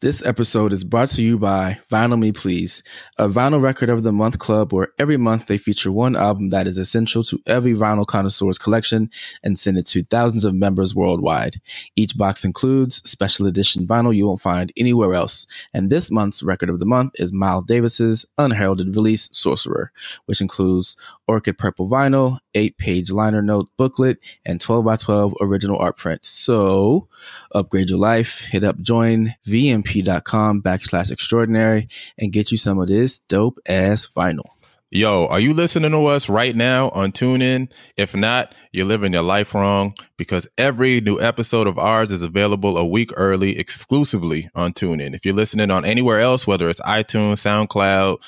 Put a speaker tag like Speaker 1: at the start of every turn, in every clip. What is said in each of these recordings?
Speaker 1: This episode is brought to you by Vinyl Me Please, a vinyl record of the month club where every month they feature one album that is essential to every vinyl connoisseur's collection and send it to thousands of members worldwide. Each box includes special edition vinyl you won't find anywhere else. And this month's record of the month is Miles Davis's unheralded release, Sorcerer, which includes Orchid Purple vinyl, 8-page liner note booklet, and 12x12 original art print. So upgrade your life, hit up joinvmp.com/extraordinary and get you some of this dope ass vinyl.
Speaker 2: Yo, are you listening to us right now on TuneIn? If not, you're living your life wrong, because every new episode of ours is available a week early exclusively on TuneIn. If you're listening on anywhere else, whether it's iTunes, SoundCloud,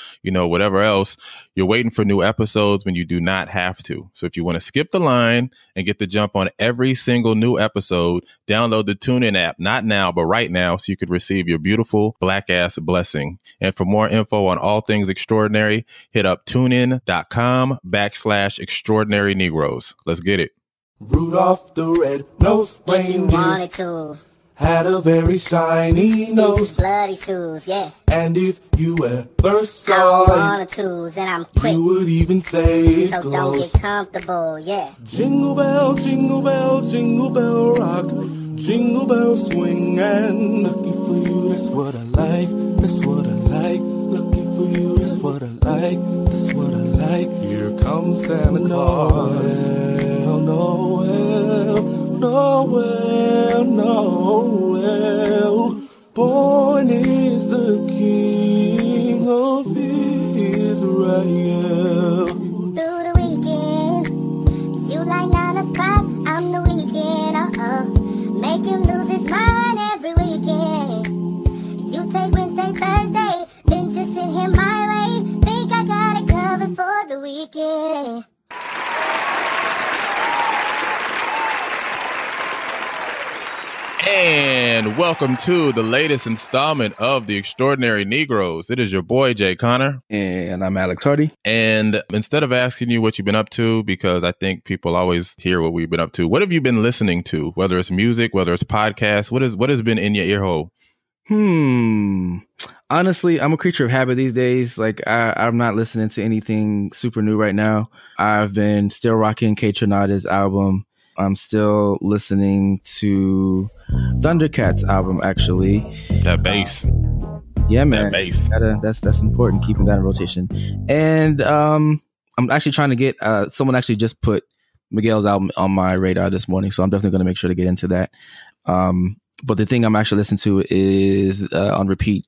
Speaker 2: whatever else, you're waiting for new episodes when you do not have to. So if you want to skip the line and get the jump on every single new episode, download the TuneIn app, not now, but right now, so you could receive your beautiful black ass blessing. And for more info on all things extraordinary, hit up tunein.com/extraordinary Negroes. Let's get it.
Speaker 3: Rudolph the red-nosed reindeer had a very shiny nose.
Speaker 4: Bloody shoes, yeah.
Speaker 3: And if you ever saw it,
Speaker 4: and I'm quick,
Speaker 3: you would even say it
Speaker 4: so
Speaker 3: goes.
Speaker 4: don't get comfortable, yeah.
Speaker 3: Jingle bell, jingle bell, jingle bell rock. Jingle bell swing, and lucky for you, that's what I like. That's what I like. Lucky for you, that's what I like. That's what I like. Here comes Santa Claus. Noel. Born is the King of Israel.
Speaker 4: Through the weekend, you like 9 o'clock, I'm the weekend, Make him lose his mind every weekend. You take Wednesday, Thursday, then just send him my way. Think I got it covered for the weekend.
Speaker 2: And welcome to the latest installment of the Extraordinary Negroes. It is your boy, Jay Connor.
Speaker 1: And I'm Alex Hardy.
Speaker 2: And instead of asking you what you've been up to, because I think people always hear what we've been up to, what have you been listening to? Whether it's music, whether it's podcasts, what has been in your ear hole?
Speaker 1: Honestly, I'm a creature of habit these days. Like, I'm not listening to anything super new right now. I've been still rocking K Trinada's album. I'm still listening to Thundercat's album, actually.
Speaker 2: That bass.
Speaker 1: Yeah, man.
Speaker 2: That bass.
Speaker 1: That's important, keeping that in rotation. And I'm actually trying to get, someone actually just put Miguel's album on my radar this morning, so I'm definitely going to make sure to get into that. But the thing I'm actually listening to is on repeat,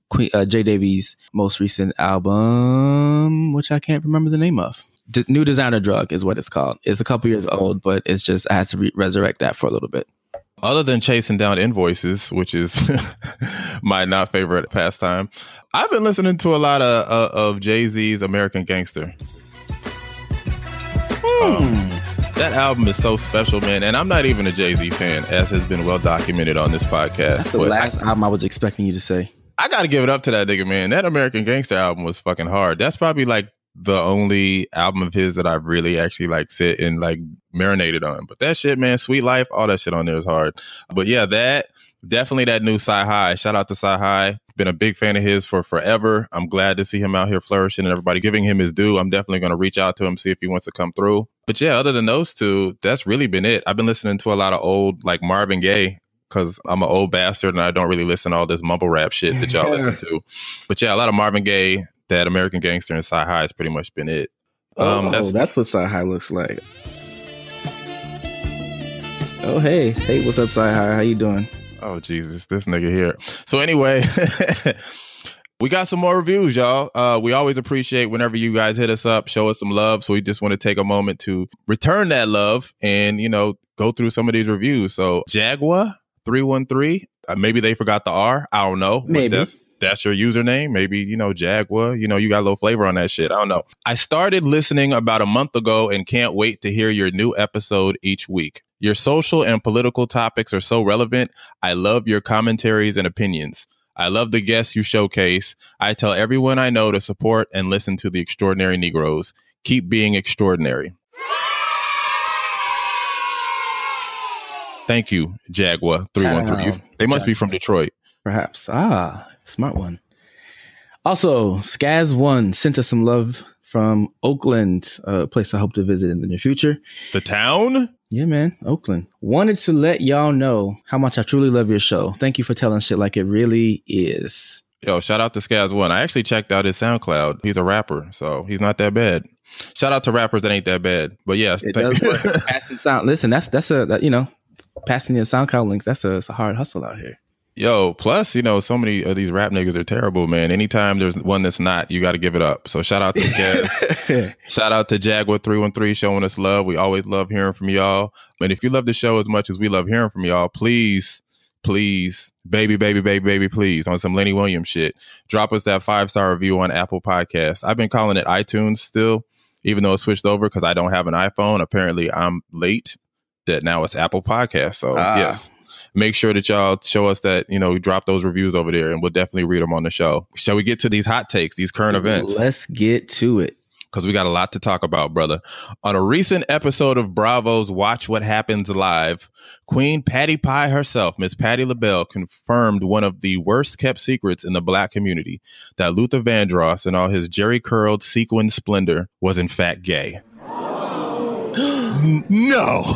Speaker 1: J Davies' most recent album, which I can't remember the name of. New Designer Drug is what it's called. It's a couple years old, but it's just, I had to resurrect that for a little bit.
Speaker 2: Other than chasing down invoices, which is my not favorite pastime, I've been listening to a lot of Jay-Z's American Gangster. That album is so special, man. And I'm not even a Jay-Z fan, as has been well documented on this podcast.
Speaker 1: That's the last album I was expecting you to say.
Speaker 2: I got to give it up to that nigga, man. That American Gangster album was fucking hard. That's probably like the only album of his that I really actually like sit and like marinated on. But that shit, man, Sweet Life, all that shit on there is hard. But yeah, definitely that new CyHi. Shout out to CyHi. Been a big fan of his for forever. I'm glad to see him out here flourishing and everybody giving him his due. I'm definitely going to reach out to him, see if he wants to come through. But yeah, other than those two, that's really been it. I've been listening to a lot of old like Marvin Gaye, because I'm an old bastard and I don't really listen to all this mumble rap shit that y'all listen to. But yeah, a lot of Marvin Gaye, that American Gangster, and CyHi has pretty much been it.
Speaker 1: That's what CyHi looks like. Oh, hey, what's up, CyHi? How you doing?
Speaker 2: Oh, Jesus, this nigga here. So anyway, we got some more reviews, y'all. We always appreciate whenever you guys hit us up, show us some love. So we just want to take a moment to return that love and, go through some of these reviews. So Jaguar 313, maybe they forgot the R. I don't know.
Speaker 1: Maybe.
Speaker 2: That's your username. Maybe, Jaguar, you got a little flavor on that shit. I don't know. I started listening about a month ago and can't wait to hear your new episode each week. Your social and political topics are so relevant. I love your commentaries and opinions. I love the guests you showcase. I tell everyone I know to support and listen to the Extraordinary Negroes. Keep being extraordinary. Thank you, Jaguar 313. They must be from Detroit.
Speaker 1: Perhaps. Smart one. Also, Skaz1 sent us some love from Oakland, a place I hope to visit in the near future.
Speaker 2: The town?
Speaker 1: Yeah, man. Oakland. Wanted to let y'all know how much I truly love your show. Thank you for telling shit like it really is.
Speaker 2: Yo, shout out to Skaz1. I actually checked out his SoundCloud. He's a rapper, so he's not that bad. Shout out to rappers that ain't that bad. But yes,
Speaker 1: it does work. Passing sound. Listen, that's passing your SoundCloud links. That's a hard hustle out here.
Speaker 2: Yo, plus, so many of these rap niggas are terrible, man. Anytime there's one that's not, you got to give it up. So shout out to Skaz. Shout out to Jaguar313 showing us love. We always love hearing from y'all. And if you love the show as much as we love hearing from y'all, please, baby, please, on some Lenny Williams shit, drop us that 5-star review on Apple Podcasts. I've been calling it iTunes still, even though it switched over because I don't have an iPhone. Apparently, I'm late. That now it's Apple Podcasts. So yes. Make sure that y'all show us that, drop those reviews over there and we'll definitely read them on the show. Shall we get to these hot takes, these current events?
Speaker 1: Let's get to it.
Speaker 2: Because we got a lot to talk about, brother. On a recent episode of Bravo's Watch What Happens Live, Queen Patty Pie herself, Miss Patti LaBelle, confirmed one of the worst kept secrets in the Black community, that Luther Vandross in all his jerry-curled sequin splendor was in fact gay. No!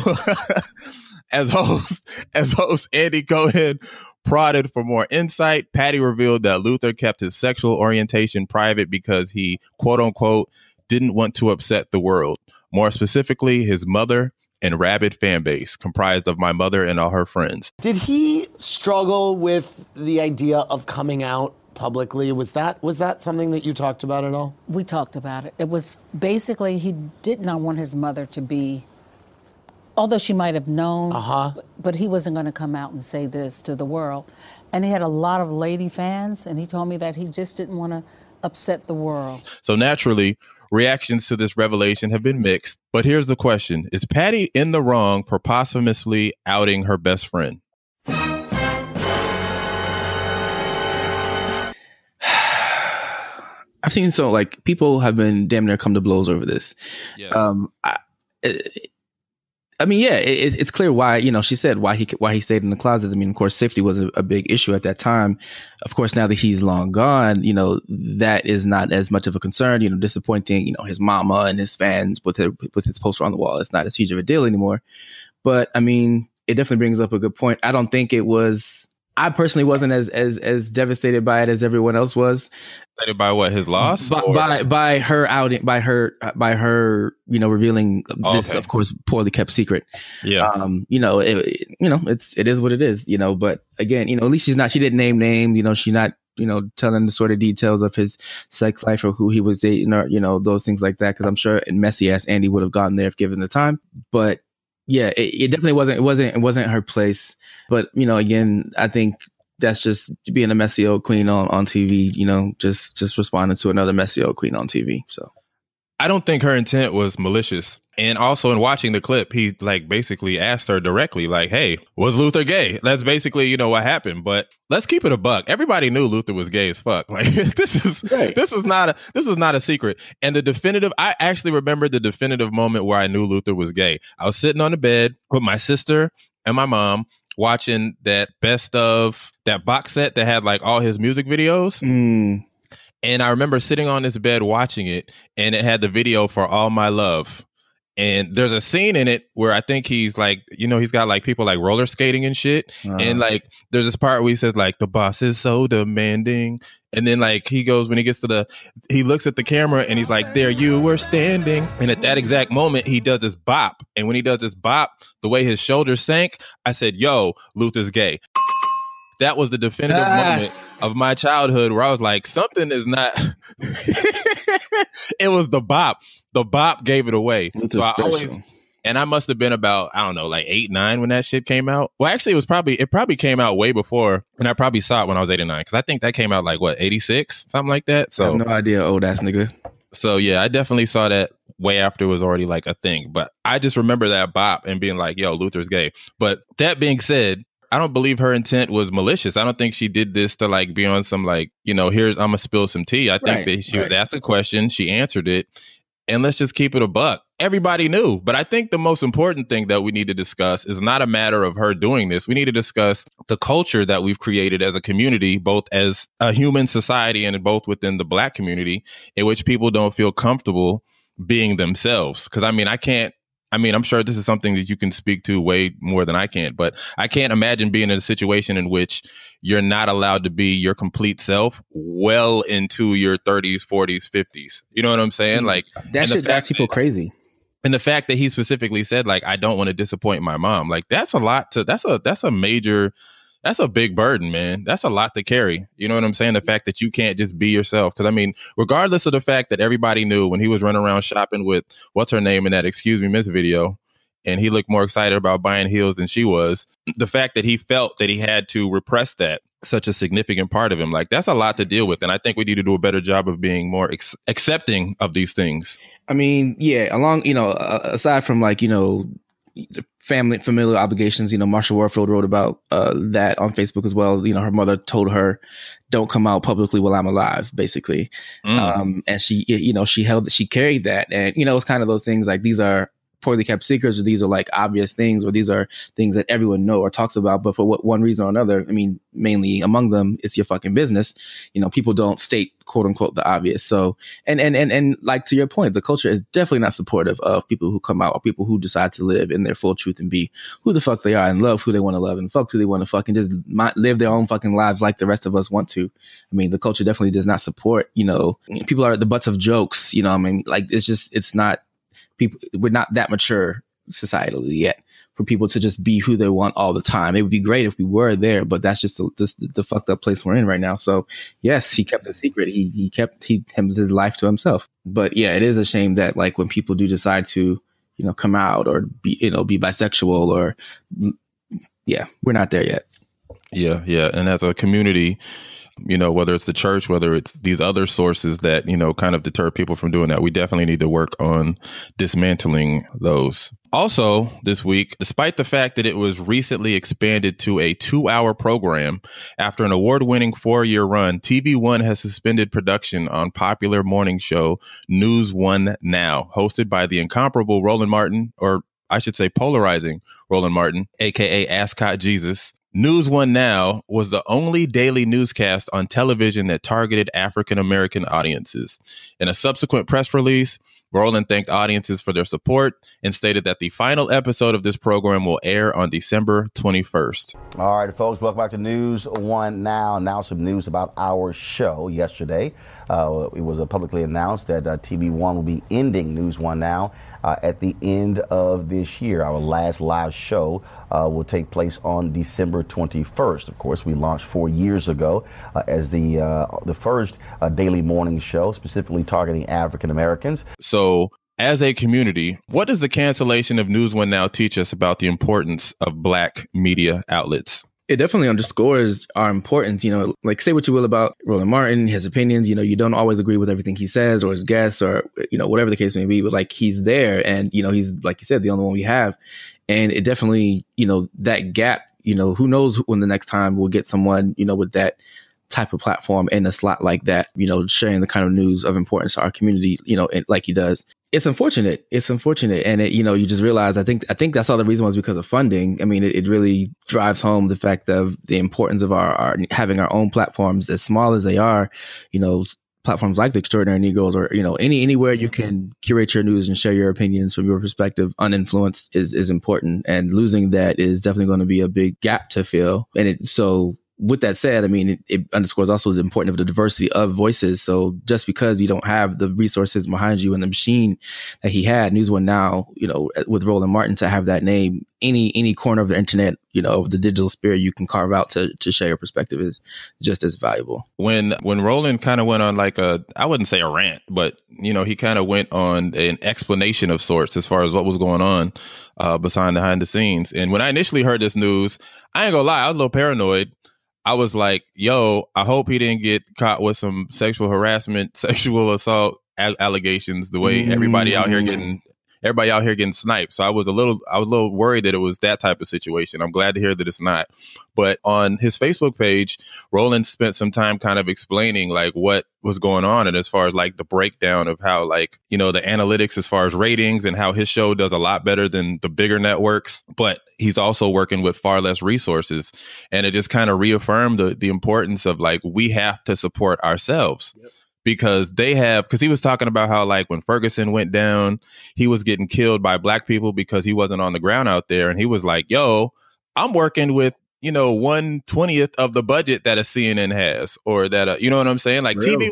Speaker 2: As host Andy Cohen prodded for more insight, Patty revealed that Luther kept his sexual orientation private because he, quote unquote, didn't want to upset the world. More specifically, his mother and rabid fan base, comprised of my mother and all her friends.
Speaker 5: Did he struggle with the idea of coming out publicly? Was that something that you talked about at all?
Speaker 6: We talked about it. It was basically he did not want his mother to be, although she might have known, but he wasn't going to come out and say this to the world. And he had a lot of lady fans, and he told me that he just didn't want to upset the world.
Speaker 2: So naturally, reactions to this revelation have been mixed. But here's the question. Is Patty in the wrong for posthumously outing her best friend?
Speaker 1: I've seen people have been damn near come to blows over this.
Speaker 2: Yes.
Speaker 1: It's clear why, she said why he stayed in the closet. I mean, of course, safety was a big issue at that time. Of course, now that he's long gone, that is not as much of a concern, disappointing, his mama and his fans with his poster on the wall. It's not as huge of a deal anymore. But I mean, it definitely brings up a good point. I don't think it was, I personally wasn't as devastated by it as everyone else was.
Speaker 2: Devastated by what, his loss?
Speaker 1: By her outing, by her, revealing this, of course, poorly kept secret.
Speaker 2: Yeah.
Speaker 1: It is what it is, but again, at least she didn't name names, she's not, telling the sort of details of his sex life or who he was dating or, those things like that. Cause I'm sure messy ass Andy would have gotten there if given the time, but yeah, it definitely wasn't her place. But, again, I think that's just being a messy old queen on TV, just responding to another messy old queen on TV. So
Speaker 2: I don't think her intent was malicious. And also in watching the clip, he basically asked her directly, hey, was Luther gay? That's basically, what happened. But let's keep it a buck. Everybody knew Luther was gay as fuck. This was not a secret. And I actually remember the definitive moment where I knew Luther was gay. I was sitting on the bed with my sister and my mom watching that box set that had all his music videos. And I remember sitting on this bed watching it, and it had the video for All My Love. And there's a scene in it where I think he's he's got people roller skating and shit. And there's this part where he says the boss is so demanding. And then he goes, when he gets to he looks at the camera and he's like, there you were standing. And at that exact moment, he does this bop. And when he does this bop, the way his shoulders sank, I said, yo, Luther's gay. That was the definitive moment of my childhood where I was like, something is not. It was the bop. The bop gave it away. So I must have been about, 8, 9 when that shit came out. Well, actually, it probably came out way before, and I probably saw it when I was 8 or 9 because I think that came out 86, something like that. So
Speaker 1: I have no idea, old ass nigga.
Speaker 2: So yeah, I definitely saw that way after it was already a thing. But I just remember that bop and being like, yo, Luther's gay. But that being said, I don't believe her intent was malicious. I don't think she did this to be on some here's, I'm gonna spill some tea. I think that she was asked a question, she answered it, and let's just keep it a buck. everybody knew. But I think the most important thing that we need to discuss is not a matter of her doing this. We need to discuss the culture that we've created as a community, both as a human society and both within the Black community, in which people don't feel comfortable being themselves. Because I'm sure this is something that you can speak to way more than I can, but I can't imagine being in a situation in which you're not allowed to be your complete self well into your 30s, 40s, 50s. You know what I'm saying? Like,
Speaker 1: that shit drives people crazy.
Speaker 2: And the fact that he specifically said, like, I don't want to disappoint my mom, like, that's a big burden, man. That's a lot to carry. You know what I'm saying? The fact that you can't just be yourself. Because, I mean, regardless of the fact that everybody knew when he was running around shopping with what's her name in that Excuse Me Miss video, and he looked more excited about buying heels than she was, the fact that he felt that he had to repress that, such a significant part of him, like, that's a lot to deal with. And I think we need to do a better job of being more accepting of these things.
Speaker 1: I mean, yeah, aside from, like, the familial obligations, Marsha Warfield wrote about that on Facebook as well. Her mother told her, don't come out publicly while I'm alive, basically. And she carried that. And, it's kind of those things like, these are poorly kept secrets, or these are like obvious things, or these are things that everyone know or talks about, but for one reason or another, I mean, mainly among them, it's your fucking business. People don't state, quote unquote, the obvious. So, and like, to your point, the culture is definitely not supportive of people who come out, or people who decide to live in their full truth and be who the fuck they are and love who they want to love and fuck who they want to fucking just live their own fucking lives like the rest of us want to. I mean, the culture definitely does not support, people are the butts of jokes, I mean, like, it's not, we're not that mature societally yet for people to just be who they want all the time. It would be great if we were there, but that's just the fucked up place we're in right now. So yes, he kept a secret. He kept his life to himself. But yeah, it is a shame that, like, when people do decide to, come out or be bisexual, or we're not there yet.
Speaker 2: Yeah. And as a community, whether it's the church, whether it's these other sources that, kind of deter people from doing that, we definitely need to work on dismantling those. Also, this week, despite the fact that it was recently expanded to a 2-hour program after an award-winning 4-year run, TV One has suspended production on popular morning show News One Now, hosted by the incomparable Roland Martin, or I should say polarizing Roland Martin, aka Ascot Jesus. News One Now was the only daily newscast on television that targeted African-American audiences. In a subsequent press release, Roland thanked audiences for their support and stated that the final episode of this program will air on December 21st.
Speaker 7: All right, folks, welcome back to News One Now. Now some news about our show. Yesterday, it was publicly announced that TV One will be ending News One Now at the end of this year. Our last live show will take place on December 21st. Of course, we launched 4 years ago as the first daily morning show, specifically targeting African Americans.
Speaker 2: So, as a community, what does the cancellation of News One Now teach us about the importance of Black media outlets?
Speaker 1: It definitely underscores our importance, like, say what you will about Roland Martin, his opinions, you don't always agree with everything he says or his guests or, whatever the case may be, but, like, he's there and, he's, like you said, the only one we have. And it definitely, that gap, who knows when the next time we'll get someone, with that type of platform in a slot like that, sharing the kind of news of importance to our community, like he does. It's unfortunate. And it, you just realize, I think that's all the reason was because of funding. I mean, it really drives home the fact of the importance of our having our own platforms, as small as they are, platforms like the Extraordinary Negroes, or, anywhere you can curate your news and share your opinions from your perspective uninfluenced is important. And losing that is definitely going to be a big gap to fill. And so with that said, I mean, it underscores also the importance of the diversity of voices. So just because you don't have the resources behind you and the machine that he had, News One Now, with Roland Martin, to have that name, any corner of the internet, of the digital sphere you can carve out to share your perspective is just as valuable. When
Speaker 2: Roland kind of went on like I wouldn't say a rant, but, he kind of went on an explanation of sorts as far as what was going on behind the scenes. And when I initially heard this news, I ain't gonna lie, I was a little paranoid. I was like, yo, I hope he didn't get caught with some sexual harassment, sexual assault allegations, the way everybody out here everybody out here getting sniped. So I was a little worried that it was that type of situation. I'm glad to hear that it's not. But on his Facebook page, Roland spent some time kind of explaining like what was going on, and as far as like the breakdown of how like, you know, the analytics as far as ratings, and how his show does a lot better than the bigger networks, but he's also working with far less resources. And it just kind of reaffirmed the importance of like, we have to support ourselves. Yep. Because he was talking about how like when Ferguson went down, he was getting killed by black people because he wasn't on the ground out there. And he was like, yo, I'm working with, you know, 1/20th of the budget that a CNN has, or that, you know what I'm saying? Like really?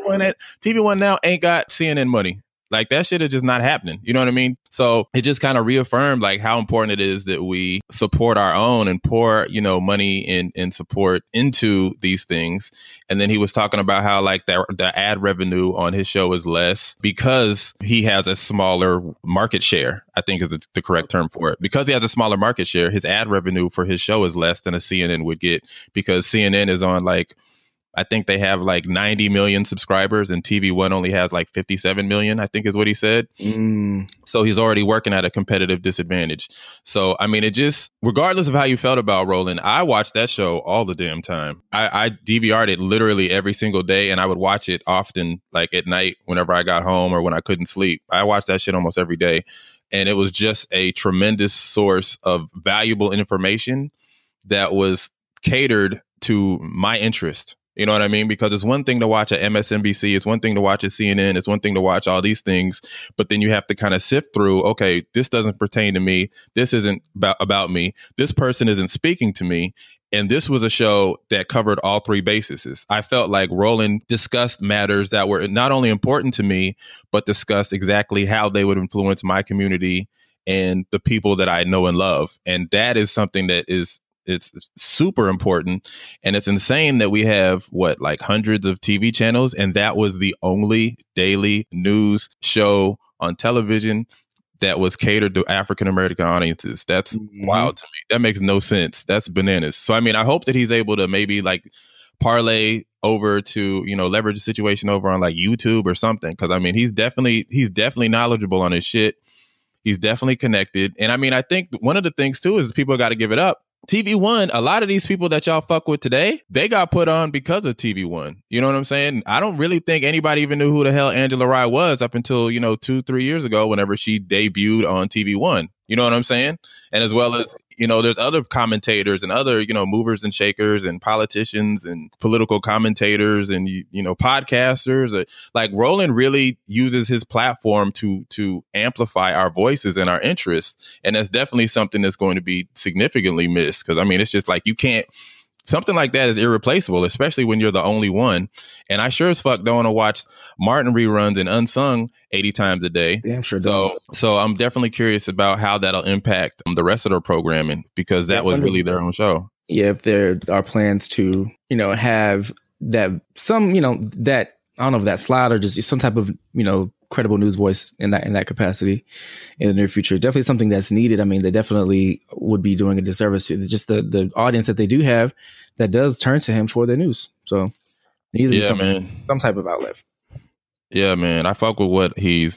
Speaker 2: TV1 now ain't got CNN money. Like that shit is just not happening. You know what I mean? So it just kind of reaffirmed like how important it is that we support our own and pour, you know, money and support into these things. And then he was talking about how like the ad revenue on his show is less because he has a smaller market share, I think is the correct term for it. Because he has a smaller market share, his ad revenue for his show is less than a CNN would get, because CNN is on like, I think they have like 90 million subscribers and TV1 only has like 57 million, I think is what he said. So he's already working at a competitive disadvantage. So, I mean, it just, regardless of how you felt about Roland, I watched that show all the damn time. I DVR'd it literally every single day, and I would watch it often, like at night whenever I got home or when I couldn't sleep. I watched that shit almost every day. And it was just a tremendous source of valuable information that was catered to my interest. You know what I mean? Because it's one thing to watch at MSNBC. It's one thing to watch at CNN. It's one thing to watch all these things. But then you have to kind of sift through, okay, this doesn't pertain to me. This isn't about me. This person isn't speaking to me. And this was a show that covered all three bases. I felt like Roland discussed matters that were not only important to me, but discussed exactly how they would influence my community and the people that I know and love. And that is something that it's super important. And it's insane that we have like hundreds of TV channels, and that was the only daily news show on television that was catered to African American audiences. That's wild to me. That makes no sense. That's bananas. So I mean, I hope that he's able to maybe like parlay over to, you know, leverage the situation over on like YouTube or something, because I mean he's definitely knowledgeable on his shit. He's definitely connected. And I mean, I think one of the things too is people got to give it up. TV1, a lot of these people that y'all fuck with today, they got put on because of TV1. You know what I'm saying? I don't really think anybody even knew who the hell Angela Rye was up until, you know, 2-3 years ago, whenever she debuted on TV1. You know what I'm saying? And as well as, you know, there's other commentators and other, you know, movers and shakers and politicians and political commentators and, you know, podcasters. Like Roland really uses his platform to amplify our voices and our interests. And that's definitely something that's going to be significantly missed. Because, I mean, it's just like you can't. Something like that is irreplaceable, especially when you're the only one. And I sure as fuck don't want to watch Martin reruns and Unsung 80 times a day. Damn sure don't. So I'm definitely curious about how that'll impact the rest of their programming, because that was really their own show.
Speaker 1: Yeah, if there are plans to, you know, have that some, you know, that, I don't know if that slot or just some type of, you know, credible news voice in that capacity in the near future. Definitely something that's needed. I mean, they definitely would be doing a disservice to just the audience that they do have that does turn to him for their news. So needs some type of outlet.
Speaker 2: Yeah, man. I fuck with what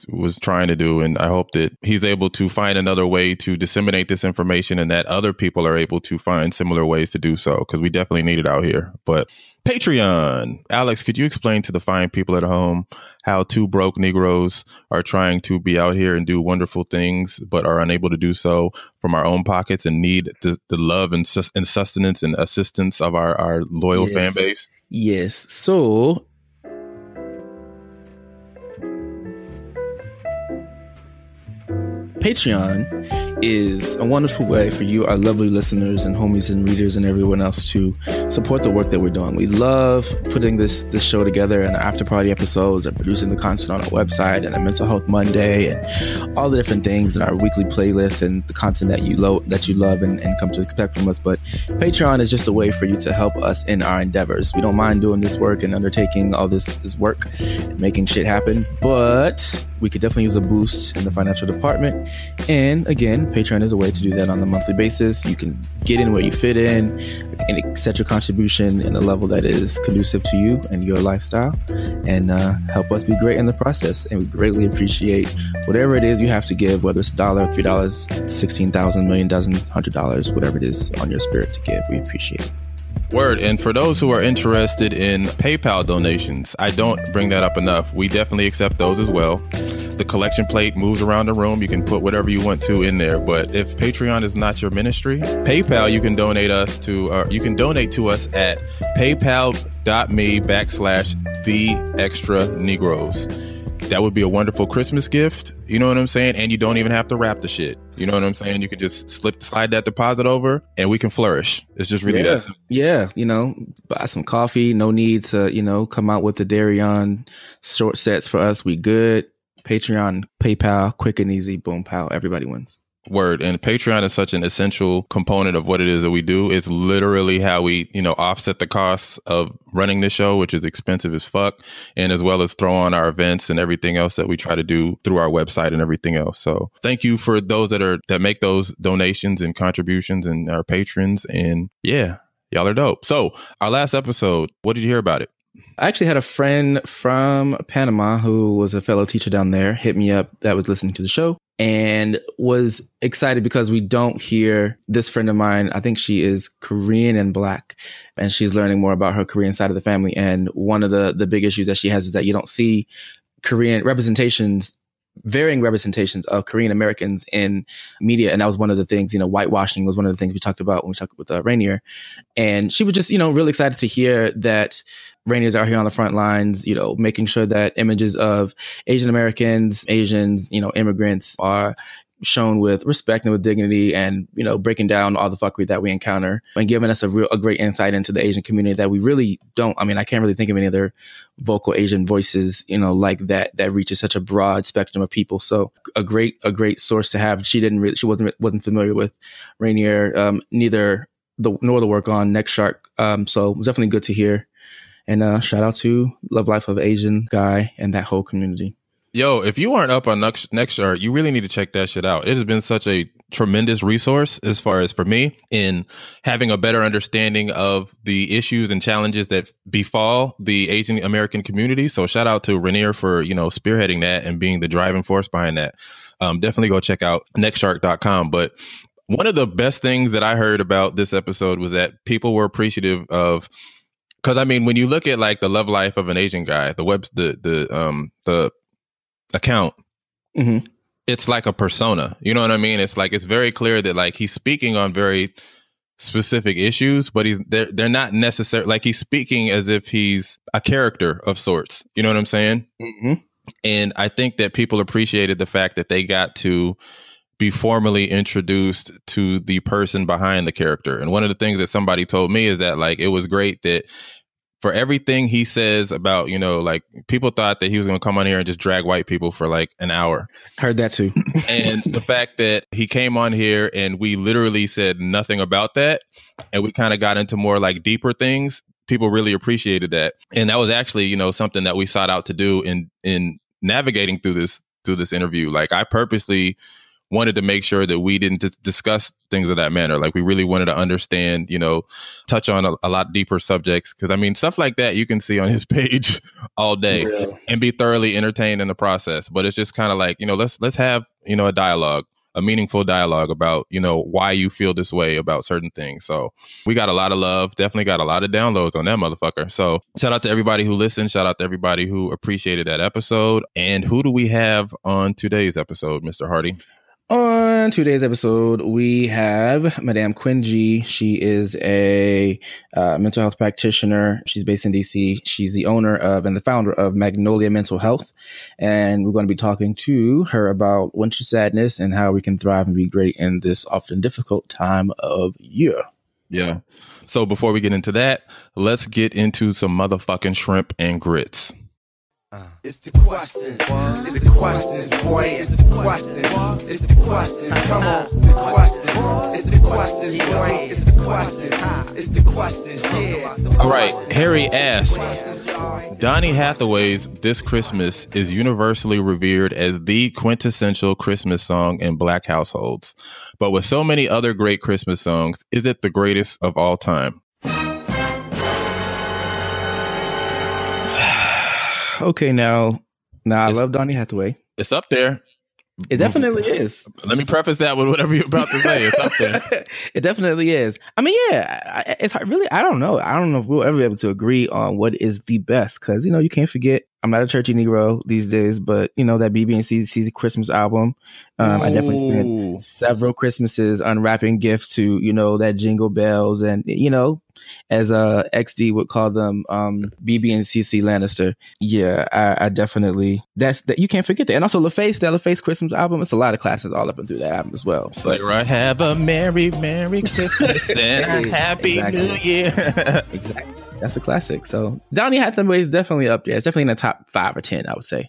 Speaker 2: was trying to do, and I hope that he's able to find another way to disseminate this information, and that other people are able to find similar ways to do so, because we definitely need it out here. But Patreon. Alex, could you explain to the fine people at home how two broke Negroes are trying to be out here and do wonderful things, but are unable to do so from our own pockets and need the love and sustenance and assistance of our loyal fan base?
Speaker 1: Yes. So Patreon is a wonderful way for you, our lovely listeners and homies and readers and everyone else, to support the work that we're doing. We love putting this show together, and the after party episodes, and producing the content on our website, and the Mental Health Monday, and all the different things, and our weekly playlists, and the content that you love and come to expect from us. But Patreon is just a way for you to help us in our endeavors. We don't mind doing this work and undertaking all this work and making shit happen, but we could definitely use a boost in the financial department. And again, Patreon is a way to do that on a monthly basis. You can get in where you fit in and set your contribution in a level that is conducive to you and your lifestyle, and help us be great in the process. And we greatly appreciate whatever it is you have to give, whether it's $1, $3, $16,000, million, dozen, $100, whatever it is on your spirit to give. We appreciate it.
Speaker 2: Word. And for those who are interested in PayPal donations, I don't bring that up enough. We definitely accept those as well. The collection plate moves around the room. You can put whatever you want to in there. But if Patreon is not your ministry, PayPal, you can donate to us at paypal.me/TheExtraNegroes. That would be a wonderful Christmas gift. You know what I'm saying? And you don't even have to wrap the shit. You know what I'm saying? You could just slide that deposit over and we can flourish. It's just really that simple.
Speaker 1: Yeah. Buy some coffee. No need to, come out with the Darion short sets for us. We good. Patreon, PayPal, quick and easy. Boom, pow. Everybody wins.
Speaker 2: Word. And Patreon is such an essential component of what it is that we do. It's literally how we, offset the costs of running the show, which is expensive as fuck, and as well as throw on our events and everything else that we try to do through our website and everything else. So thank you for those that make those donations and contributions and our patrons. And yeah, y'all are dope. So our last episode, what did you hear about it?
Speaker 1: I actually had a friend from Panama who was a fellow teacher down there hit me up that was listening to the show and was excited because we don't hear this friend of mine. I think she is Korean and Black, and she's learning more about her Korean side of the family. And one of the big issues that she has is that you don't see Korean varying representations of Korean Americans in media. And that was one of the things, whitewashing was one of the things we talked about when we talked with Rainier. And she was just, really excited to hear that Rainier's out here on the front lines, making sure that images of Asian Americans, Asians, immigrants are shown with respect and with dignity, and, breaking down all the fuckery that we encounter and giving us a great insight into the Asian community that we really don't. I mean, I can't really think of any other vocal Asian voices, like that reaches such a broad spectrum of people. So a great source to have. She wasn't familiar with Rainier, neither nor the work on Next Shark. So it was definitely good to hear. And shout out to Love Life of Asian Guy and that whole community.
Speaker 2: Yo, if you aren't up on Next Shark, you really need to check that shit out. It has been such a tremendous resource as far as for me in having a better understanding of the issues and challenges that befall the Asian American community. So shout out to Rainier for, spearheading that and being the driving force behind that. Definitely go check out nextshark.com. But one of the best things that I heard about this episode was that people were appreciative of, because I mean, when you look at like the love life of an Asian guy, the account, mm-hmm. It's like a persona. You know what I mean? It's like, it's very clear that like he's speaking on very specific issues, but they're not necessarily like he's speaking as if he's a character of sorts. You know what I'm saying? Mm-hmm. And I think that people appreciated the fact that they got to be formally introduced to the person behind the character. And one of the things that somebody told me is that like it was great that for everything he says about, like people thought that he was going to come on here and just drag white people for like an hour.
Speaker 1: Heard that too.
Speaker 2: And the fact that he came on here and we literally said nothing about that, and we kind of got into more like deeper things, people really appreciated that. And that was actually, something that we sought out to do in navigating through this interview. Like I purposely wanted to make sure that we didn't discuss things of that manner. Like we really wanted to understand, touch on a lot deeper subjects. Cause I mean, stuff like that you can see on his page all day and be thoroughly entertained in the process. But it's just kind of like, let's have, a dialogue, a meaningful dialogue about, why you feel this way about certain things. So we got a lot of love, definitely got a lot of downloads on that motherfucker. So shout out to everybody who listened. Shout out to everybody who appreciated that episode. And who do we have on today's episode, Mr. Hardy?
Speaker 1: On today's episode, we have Madame Quinn G. She is a mental health practitioner. She's based in DC. She's the owner of and the founder of Magnolia Mental Health. And we're going to be talking to her about winter sadness and how we can thrive and be great in this often difficult time of year.
Speaker 2: Yeah. So before we get into that, let's get into some motherfucking shrimp and grits.
Speaker 8: It's the questions. It's the questions, boy. It's the questions. It's the questions. Come on, the questions. It's the questions, boy. It's the questions. It's the questions. Yeah.
Speaker 2: All right. Harry asks, Donny Hathaway's This Christmas is universally revered as the quintessential Christmas song in Black households. But with so many other great Christmas songs, is it the greatest of all time?
Speaker 1: Okay, now I love Donny Hathaway.
Speaker 2: It's up there.
Speaker 1: It definitely is.
Speaker 2: Let me preface that with whatever you're about to say. It's up there.
Speaker 1: It definitely is. I mean, yeah, it's really, I don't know. I don't know if we'll ever be able to agree on what is the best because, you can't forget, I'm not a churchy Negro these days, but, that BB and CC's Christmas album. I definitely spent several Christmases unwrapping gifts to, that Jingle Bells and, as XD would call them, BB and CC Lannister. Yeah, I definitely, that you can't forget that. And also LaFace Christmas album, it's a lot of classics all up and through that album as well.
Speaker 2: So, like, right, have a Merry Christmas and a Happy New Year.
Speaker 1: Exactly. That's a classic. So Donny Hathaway is definitely up there. It's definitely in the top 5 or 10, I would say.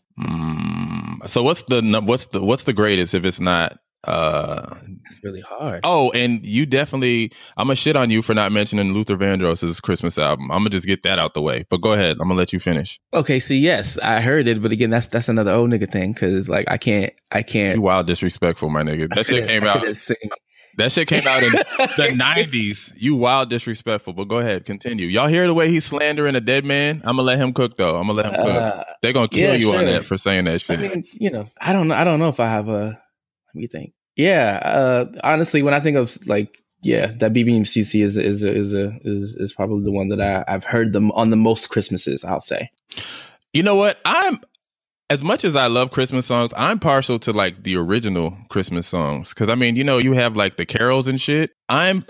Speaker 2: So what's the greatest if it's not?
Speaker 1: It's really hard.
Speaker 2: Oh, and you definitely, I'm gonna shit on you for not mentioning Luther Vandross's Christmas album. I'm gonna just get that out the way. But go ahead. I'm gonna let you finish.
Speaker 1: Okay. See, yes, I heard it, but again, that's another old nigga thing because like I can't.
Speaker 2: You wild disrespectful, my nigga. That shit came out. That shit came out in the 90s. You wild disrespectful, but go ahead, continue. Y'all hear the way he's slandering a dead man? I'm gonna let him cook though. I'm gonna let him cook. They're gonna kill you on that for saying that shit.
Speaker 1: I mean, I don't know if I have a. Let me think. Yeah, honestly, when I think of that BB and CC is probably the one that I've heard them on the most Christmases. I'll say.
Speaker 2: You know what? As much as I love Christmas songs, I'm partial to like the original Christmas songs because I mean, you have like the carols and shit. I'm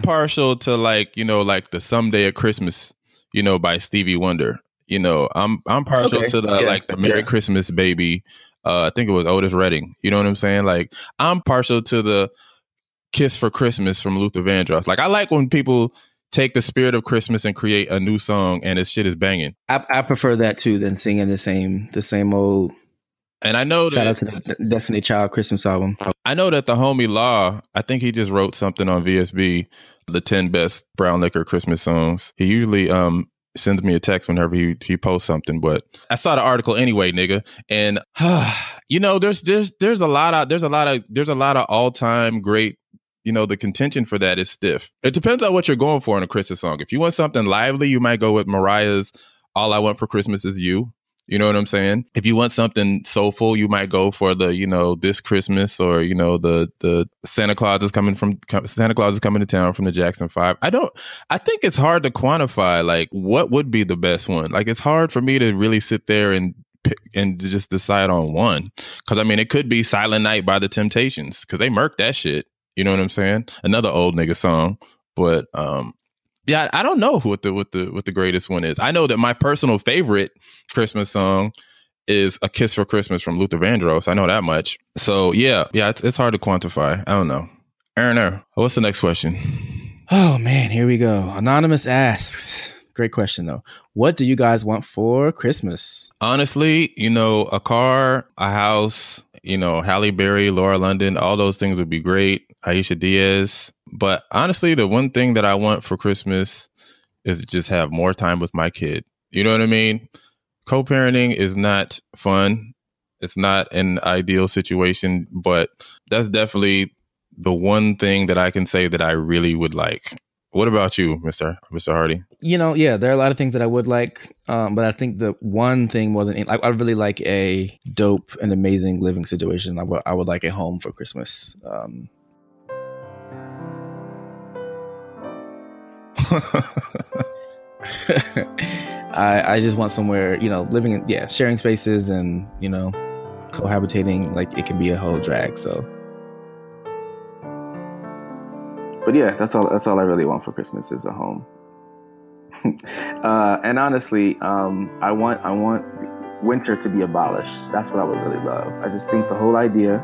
Speaker 2: partial to like like the Someday at Christmas, by Stevie Wonder. I'm partial to the Merry Christmas Baby. I think it was Otis Redding. You know what I'm saying? Like I'm partial to the Kiss for Christmas from Luther Vandross. Like I like when people take the spirit of Christmas and create a new song and this shit is banging.
Speaker 1: I prefer that too than singing the same old.
Speaker 2: And I know
Speaker 1: shout out to the Destiny Child Christmas album.
Speaker 2: I know that the homie Law, I think he just wrote something on VSB, the 10 best brown liquor Christmas songs. He usually sends me a text whenever he posts something, but I saw the article anyway, nigga. And there's a lot of all-time great. The contention for that is stiff. It depends on what you're going for in a Christmas song. If you want something lively, you might go with Mariah's All I Want for Christmas Is You. You know what I'm saying? If you want something soulful, you might go for the, This Christmas or, the Santa Claus is coming to town from the Jackson 5. I think it's hard to quantify like what would be the best one. Like it's hard for me to really sit there and just decide on one. Cause I mean, it could be Silent Night by the Temptations cause they murked that shit. You know what I'm saying? Another old nigga song, but I don't know what the greatest one is. I know that my personal favorite Christmas song is A Kiss for Christmas from Luther Vandross. I know that much. So yeah, it's hard to quantify. I don't know. What's the next question?
Speaker 1: Oh man, here we go. Anonymous asks. Great question though. What do you guys want for Christmas?
Speaker 2: Honestly, a car, a house, Halle Berry, Laura London, all those things would be great. Aisha Diaz. But honestly, the one thing that I want for Christmas is to just have more time with my kid. You know what I mean? Co-parenting is not fun. It's not an ideal situation, but that's definitely the one thing that I can say that I really would like. What about you, Mr. Hardy?
Speaker 1: There are a lot of things that I would like, but I think the one thing more than I really like a dope and amazing living situation. I would like a home for Christmas. I just want somewhere, living in, sharing spaces and, cohabitating, like it can be a whole drag. So, but yeah, that's all I really want for Christmas is a home. And honestly, I want winter to be abolished. That's what I would really love. I just think the whole idea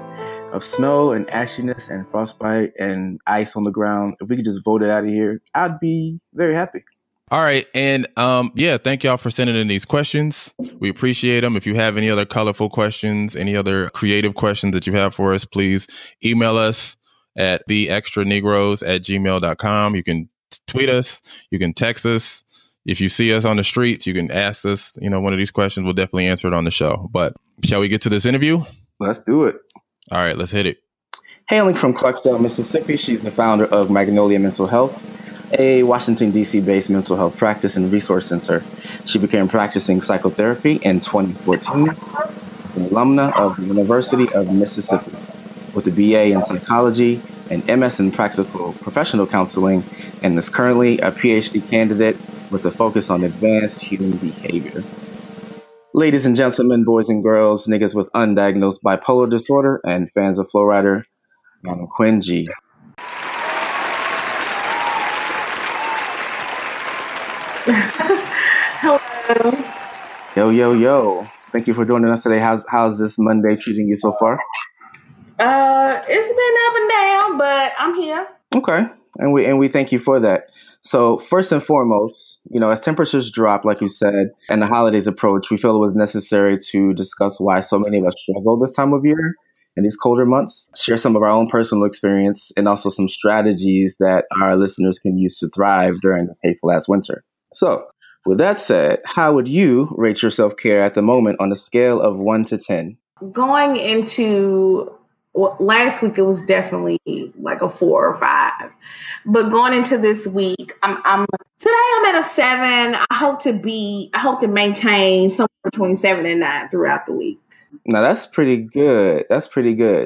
Speaker 1: of snow and ashiness and frostbite and ice on the ground, if we could just vote it out of here, I'd be very happy.
Speaker 2: All right. And thank y'all for sending in these questions. We appreciate them. If you have any other colorful questions, any other creative questions that you have for us, please email us at theextranegroes@gmail.com. You can tweet us. You can text us. if you see us on the streets, you can ask us, one of these questions. We'll definitely answer it on the show. But shall we get to this interview?
Speaker 1: Let's do it.
Speaker 2: All right, let's hit it.
Speaker 1: Hailing from Clarksdale, Mississippi, she's the founder of Magnolia Mental Health, a Washington, D.C.-based mental health practice and resource center. She began practicing psychotherapy in 2014, an alumna of the University of Mississippi, with a BA in psychology and MS in practical professional counseling, and is currently a PhD candidate with a focus on advanced human behavior. Ladies and gentlemen, boys and girls, niggas with undiagnosed bipolar disorder, and fans of Flowrider, I'm Quinn G.
Speaker 9: Hello.
Speaker 1: Yo. Thank you for joining us today. How's this Monday treating you so far?
Speaker 9: It's been up and down, but I'm here.
Speaker 1: Okay. And we thank you for that. So first and foremost, as temperatures drop, like you said, and the holidays approach, we feel it was necessary to discuss why so many of us struggle this time of year in these colder months, share some of our own personal experience, and also some strategies that our listeners can use to thrive during this hateful ass winter. So with that said, how would you rate your self-care at the moment on a scale of 1 to 10?
Speaker 9: Going into last week, it was definitely like a 4 or 5. But going into this week, I'm at a 7. I hope to maintain somewhere between 7 and 9 throughout the week.
Speaker 1: Now that's pretty good.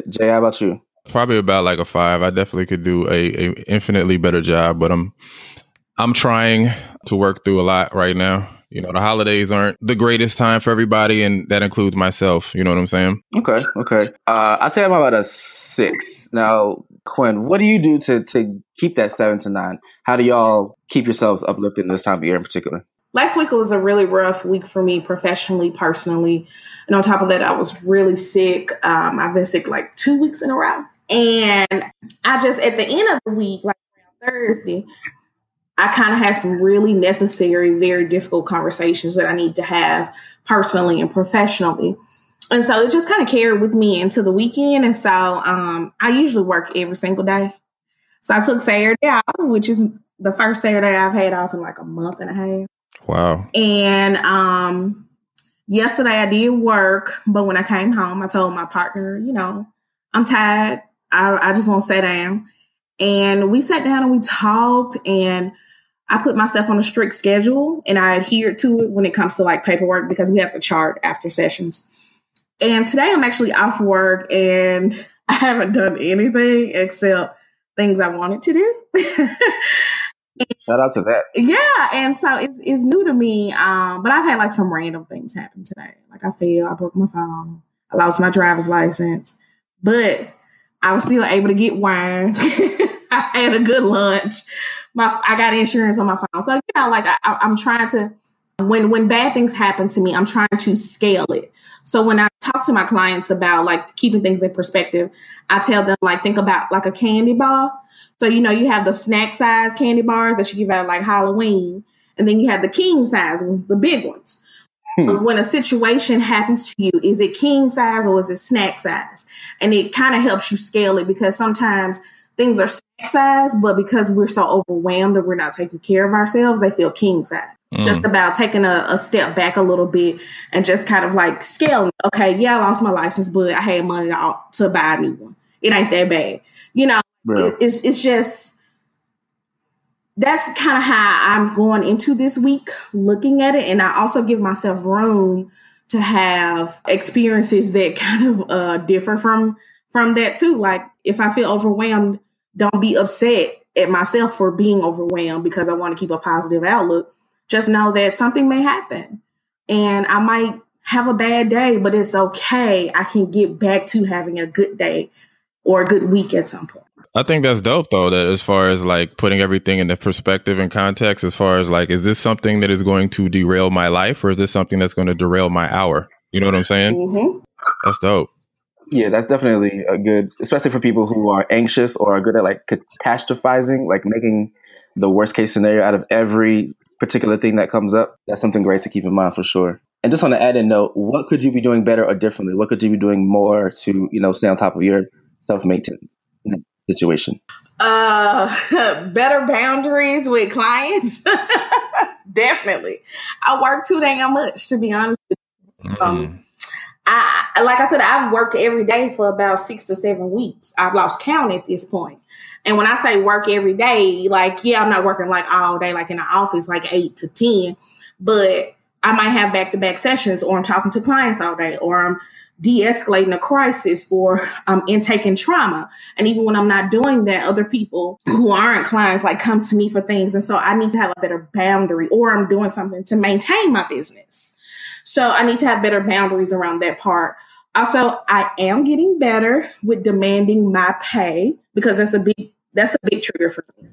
Speaker 1: Jay, how about you?
Speaker 2: Probably about like a 5. I definitely could do a infinitely better job, but I'm trying to work through a lot right now. The holidays aren't the greatest time for everybody, and that includes myself. You know what I'm saying?
Speaker 1: Okay. I'd say I'm about a 6. Now, Quinn, what do you do to keep that 7 to 9? How do y'all keep yourselves uplifted this time of year in particular?
Speaker 9: Last week was a really rough week for me professionally, personally. And on top of that, I was really sick. I've been sick like 2 weeks in a row. And I just, at the end of the week, like around Thursday, I kind of had some really necessary, very difficult conversations that I need to have personally and professionally. And so it just kind of carried with me into the weekend. And so I usually work every single day. So I took Saturday off, which is the first Saturday I've had off in like a month and a half.
Speaker 2: Wow.
Speaker 9: And yesterday I did work, but when I came home, I told my partner, I'm tired. I just want to sit down. And we sat down and we talked, and I put myself on a strict schedule, and I adhered to it when it comes to like paperwork, because we have to chart after sessions. And today I'm actually off work, and I haven't done anything except things I wanted to do.
Speaker 1: Shout out to that.
Speaker 9: Yeah. And so it's new to me. But I've had like some random things happen today. Like I broke my phone. I lost my driver's license, but I was still able to get wine. I had a good lunch. I got insurance on my phone. So, I'm trying to, when bad things happen to me, I'm trying to scale it. So when I talk to my clients about like keeping things in perspective, I tell them like, think about like a candy bar. So, you have the snack size candy bars that you give out like Halloween, and then you have the king size, the big ones. When a situation happens to you, is it king size or is it snack size? And it kind of helps you scale it, because sometimes things are snack size, but because we're so overwhelmed and we're not taking care of ourselves, they feel king size. Just about taking a step back a little bit and just kind of like scaling. Okay, yeah, I lost my license, but I had money to buy a new one. It ain't that bad. It's just, that's kind of how I'm going into this week, looking at it. And I also give myself room to have experiences that kind of differ from that too. Like if I feel overwhelmed, don't be upset at myself for being overwhelmed, because I want to keep a positive outlook. Just know that something may happen and I might have a bad day, but it's okay. I can get back to having a good day or a good week at some point.
Speaker 2: I think that's dope, though, that as far as like putting everything into perspective and context, as far as like, is this something that is going to derail my life, or is this something that's going to derail my hour? You know what I'm saying?
Speaker 9: Mm-hmm.
Speaker 2: That's dope.
Speaker 1: Yeah, that's definitely a good, especially for people who are anxious or are good at like catastrophizing, like making the worst case scenario out of every particular thing that comes up. That's something great to keep in mind for sure. And just on an added note, what could you be doing better or differently? What could you be doing more to, stay on top of your self-maintenance in that situation?
Speaker 9: Better boundaries with clients. Definitely. I work too damn much, to be honest with you. Like I said, I've worked every day for about 6 to 7 weeks. I've lost count at this point. And when I say work every day, like, yeah, I'm not working like all day, like in the office, like 8 to 10, but I might have back-to-back sessions, or I'm talking to clients all day, or I'm de-escalating a crisis, or I'm intaking trauma. And even when I'm not doing that, other people who aren't clients like come to me for things. And so I need to have a better boundary, or I'm doing something to maintain my business. So I need to have better boundaries around that part. Also, I am getting better with demanding my pay, because that's a big trigger for me.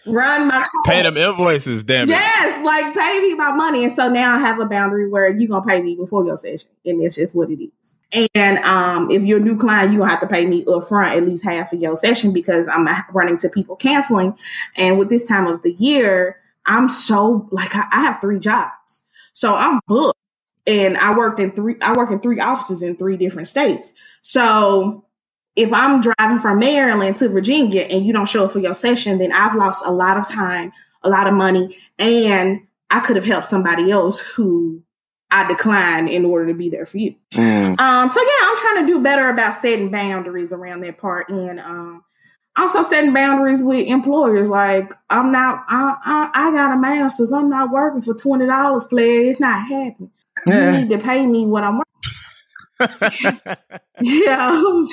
Speaker 9: Run my call.
Speaker 2: Pay them invoices, damn it.
Speaker 9: Yes, like pay me my money. And so now I have a boundary where you're going to pay me before your session. And that's just what it is. And if you're a new client, you're going to have to pay me up front at least half of your session, because I'm running to people canceling. And with this time of the year, I'm so like, I have 3 jobs. So I'm booked, and I work in 3 offices in 3 different states. So if I'm driving from Maryland to Virginia and you don't show up for your session, then I've lost a lot of time, a lot of money, and I could have helped somebody else who I declined in order to be there for you. So yeah, I'm trying to do better about setting boundaries around that part, and also setting boundaries with employers. Like, I got a master's. I'm not working for $20, please. It's not happening. Yeah. You need to pay me what I'm working.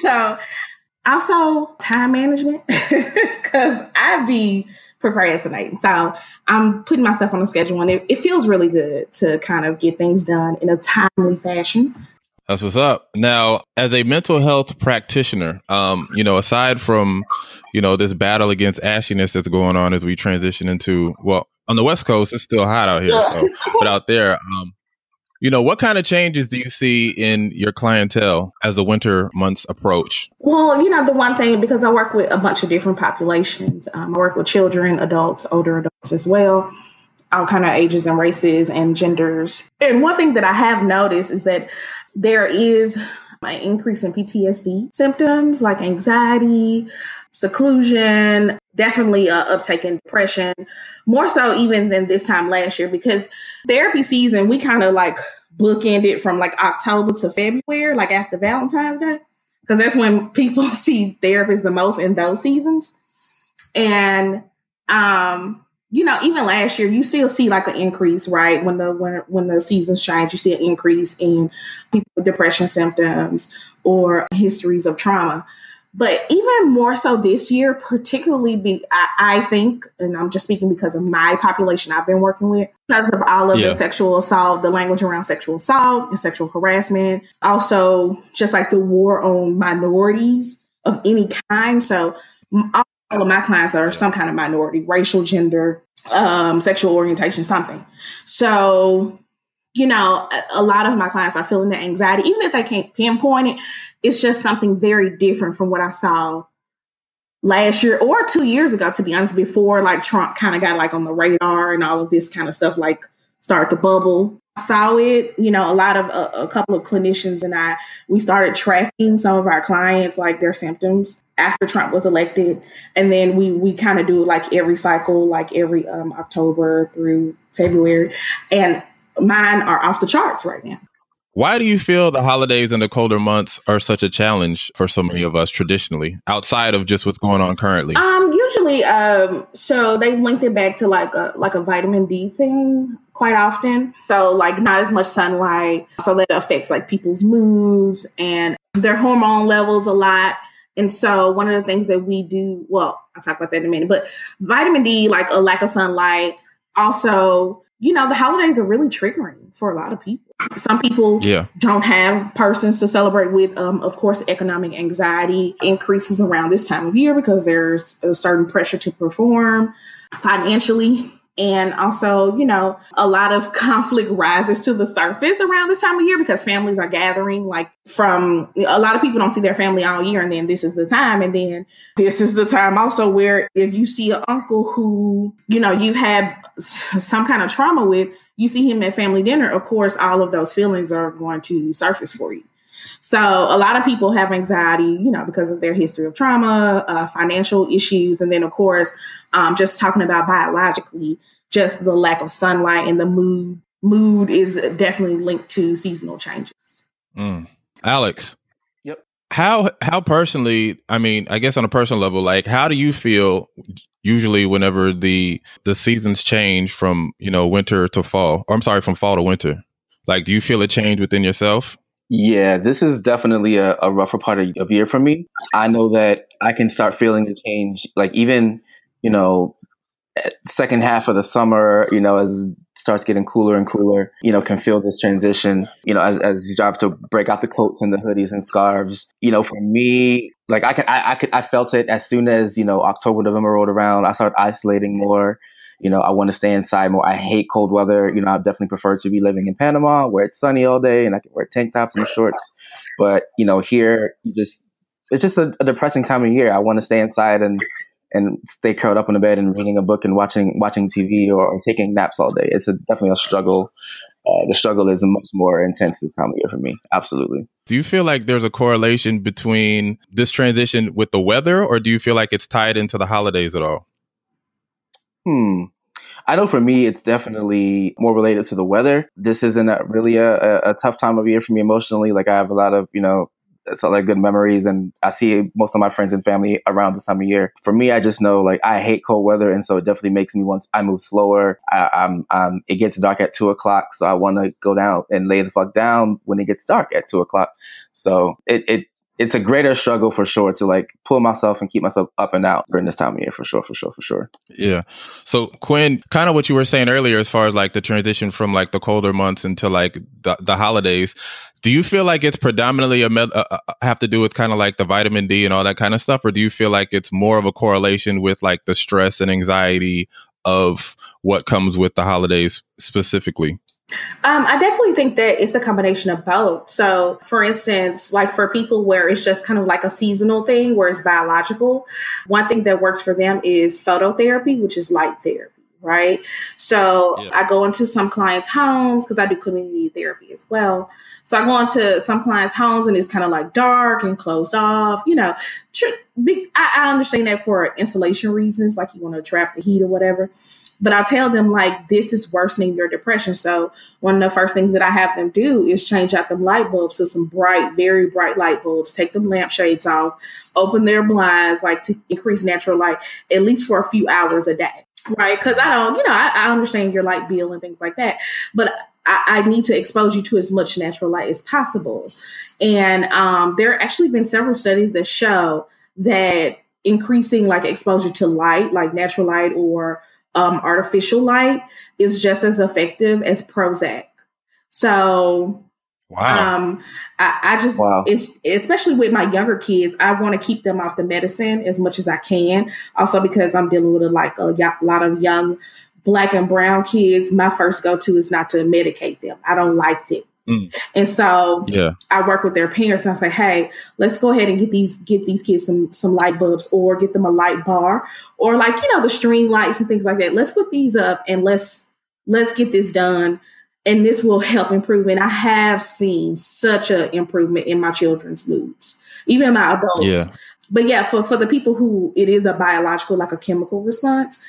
Speaker 9: So also time management, because I be procrastinating. So I'm putting myself on a schedule, and it feels really good to kind of get things done in a timely fashion.
Speaker 2: That's what's up. Now, as a mental health practitioner, aside from, this battle against ashiness that's going on as we transition into, well, on the West Coast, it's still hot out here. So, but out there, what kind of changes do you see in your clientele as the winter months approach?
Speaker 9: Well, the one thing, because I work with a bunch of different populations, I work with children, adults, older adults as well, all kind of ages and races and genders. And one thing that I have noticed is that there is an increase in PTSD symptoms like anxiety, seclusion, definitely an uptake in depression, more so even than this time last year, because therapy season, we kind of like bookended from like October to February, like after Valentine's Day, because that's when people see therapists the most in those seasons. And, even last year, you still see like an increase, right? When the seasons change, you see an increase in people with depression symptoms or histories of trauma. But even more so this year, particularly, I think, and I'm just speaking because of my population I've been working with, because of all of the sexual assault, the language around sexual assault and sexual harassment, also just like the war on minorities of any kind. So all of my clients are some kind of minority, racial, gender, sexual orientation, something. So, a lot of my clients are feeling the anxiety, even if they can't pinpoint it. It's just something very different from what I saw last year or 2 years ago, to be honest, before like Trump kind of got like on the radar and all of this kind of stuff like started to bubble. I saw it, a couple of clinicians and we started tracking some of our clients, like their symptoms after Trump was elected. And then we kind of do like every cycle, like every October through February. And mine are off the charts right now.
Speaker 2: Why do you feel the holidays and the colder months are such a challenge for so many of us traditionally, outside of just what's going on currently?
Speaker 9: Usually, so they've linked it back to like a vitamin D thing quite often. So like not as much sunlight. So that affects like people's moods and their hormone levels a lot. And so one of the things that we do, well, I'll talk about that in a minute, but vitamin D, like a lack of sunlight, also, the holidays are really triggering for a lot of people. Some people don't have persons to celebrate with. Of course, economic anxiety increases around this time of year because there's a certain pressure to perform financially. And also, a lot of conflict rises to the surface around this time of year because families are gathering, like from a lot of people don't see their family all year. And then this is the time. And then this is the time also where if you see an uncle who, you've had some kind of trauma with, you see him at family dinner, of course, all of those feelings are going to surface for you. So a lot of people have anxiety, because of their history of trauma, financial issues. And then, of course, just talking about biologically, just the lack of sunlight and the mood is definitely linked to seasonal changes.
Speaker 2: Alex.
Speaker 1: Yep.
Speaker 2: How personally, I mean, I guess on a personal level, like, how do you feel usually whenever the seasons change from, winter to fall, or I'm sorry, from fall to winter? Like, do you feel a change within yourself?
Speaker 1: Yeah, this is definitely a rougher part of year for me. I know that I can start feeling the change, like even, second half of the summer, as it starts getting cooler and cooler, can feel this transition, as you have to break out the coats and the hoodies and scarves. For me, like I felt it as soon as, October, November rolled around. I started isolating more. I want to stay inside more. I hate cold weather. I definitely prefer to be living in Panama where it's sunny all day and I can wear tank tops and shorts. But, here, it's just a depressing time of year. I want to stay inside and stay curled up in the bed and reading a book and watching TV or taking naps all day. It's definitely a struggle. The struggle is much more intense this time of year for me. Absolutely.
Speaker 2: Do you feel like there's a correlation between this transition with the weather, or do you feel like it's tied into the holidays at all?
Speaker 1: I know for me, it's definitely more related to the weather. This isn't really a tough time of year for me emotionally. Like I have a lot of, it's a lot of good memories, and I see most of my friends and family around this time of year. For me, I just know like I hate cold weather, and so it definitely makes me I move slower. It gets dark at 2:00, so I want to go down and lay the fuck down when it gets dark at 2:00. So it's a greater struggle for sure to like pull myself and keep myself up and out during this time of year for sure.
Speaker 2: Yeah. So Quinn, kind of what you were saying earlier, as far as like the transition from like the colder months into like the holidays, do you feel like it's predominantly have to do with kind of like the vitamin D and all that kind of stuff? Or do you feel like it's more of a correlation with like the stress and anxiety of what comes with the holidays specifically?
Speaker 9: I definitely think that it's a combination of both. So, for instance, like for people where it's just kind of like a seasonal thing where it's biological, one thing that works for them is phototherapy, which is light therapy, right? So I go into some clients' homes because I do community therapy as well. So I go into some clients' homes and it's kind of like dark and closed off. I understand that for insulation reasons, like you want to trap the heat or whatever. But I tell them like, this is worsening your depression. So one of the first things that I have them do is change out them light bulbs to some bright, very bright light bulbs, take them lampshades off, open their blinds, like to increase natural light, at least for a few hours a day. Right. Because I understand your light bill and things like that. But I need to expose you to as much natural light as possible. And there have actually been several studies that show that increasing like exposure to light, like natural light or artificial light, is just as effective as Prozac. So,
Speaker 2: wow.
Speaker 9: It's especially with my younger kids, I want to keep them off the medicine as much as I can. Also, because I'm dealing with a lot of young Black and brown kids, my first go-to is not to medicate them. I don't like it. And so I work with their parents and I say, hey, let's go ahead and get these kids some light bulbs, or get them a light bar, or like, the string lights and things like that. Let's put these up and let's get this done. And this will help improve. And I have seen such an improvement in my children's moods, even my adults.
Speaker 2: Yeah.
Speaker 9: But for the people who it is a biological, like a chemical response,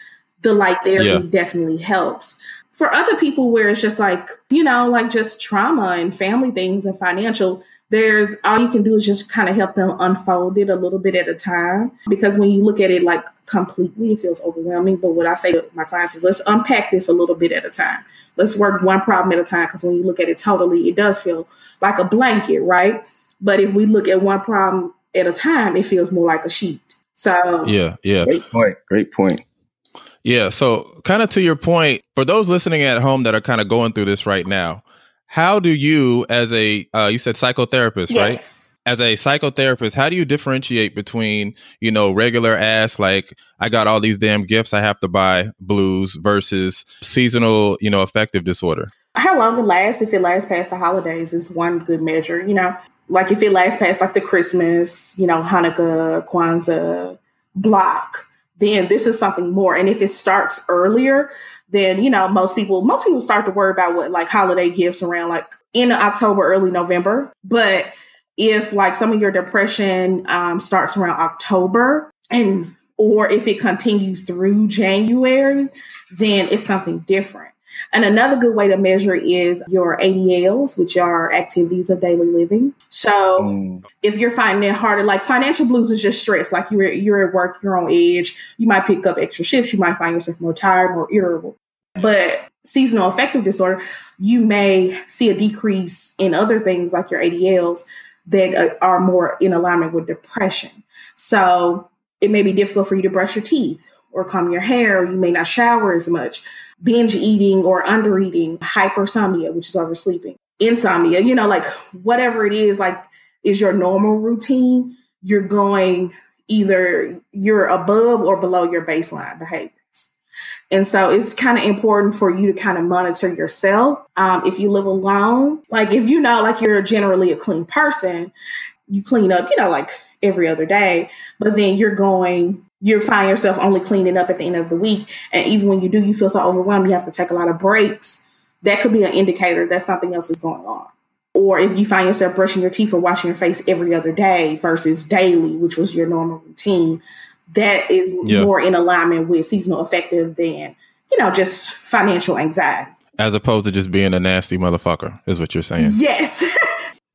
Speaker 9: the light therapy definitely helps. For other people where it's just like, like just trauma and family things and financial, there's all you can do is just kind of help them unfold it a little bit at a time. Because when you look at it like completely, it feels overwhelming. But what I say to my clients is, let's unpack this a little bit at a time. Let's work one problem at a time. Because when you look at it totally, it does feel like a blanket, right? But if we look at one problem at a time, it feels more like a sheet. So
Speaker 2: yeah.
Speaker 1: Great point.
Speaker 2: Yeah. So kind of to your point, for those listening at home that are kind of going through this right now, how do you, as a, you said psychotherapist, right? As a psychotherapist, how do you differentiate between, regular ass, like I got all these damn gifts I have to buy blues versus seasonal, affective disorder?
Speaker 9: How long it lasts, if it lasts past the holidays, is one good measure, like if it lasts past like the Christmas, Hanukkah, Kwanzaa block, then this is something more. And if it starts earlier, then, most people start to worry about what like holiday gifts around like in October, early November. But if like some of your depression starts around October or if it continues through January, then it's something different. And another good way to measure is your ADLs, which are activities of daily living. So if you're finding it harder, like financial blues is just stress, like you're at work, you're on edge, you might pick up extra shifts, you might find yourself more tired, more irritable. But seasonal affective disorder, you may see a decrease in other things like your ADLs that are more in alignment with depression. So it may be difficult for you to brush your teeth or comb your hair, or you may not shower as much. Binge eating or under eating, hypersomnia, which is oversleeping, insomnia, like whatever it is, like is your normal routine, you're going either you're above or below your baseline behaviors. And so it's kind of important for you to kind of monitor yourself. If you live alone, like if like you're generally a clean person, you clean up, like every other day, but then you find yourself only cleaning up at the end of the week. And even when you do, you feel so overwhelmed, you have to take a lot of breaks. That could be an indicator that something else is going on. Or if you find yourself brushing your teeth or washing your face every other day versus daily, which was your normal routine, that is more in alignment with seasonal affective than, just financial anxiety.
Speaker 2: As opposed to just being a nasty motherfucker, is what you're saying.
Speaker 9: Yes.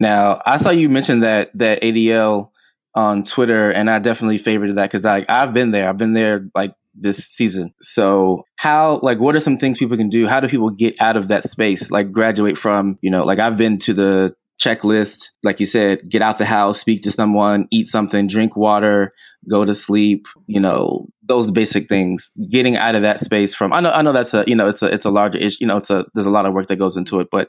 Speaker 1: Now, I saw you mention that ADL on Twitter, and I definitely favorited that because I've been there like this season. So what are some things people can do? How do people get out of that space? Like graduate from, like I've been to the checklist, like you said, get out the house, speak to someone, eat something, drink water, go to sleep, those basic things, getting out of that space from, I know that's it's a larger issue, there's a lot of work that goes into it, but,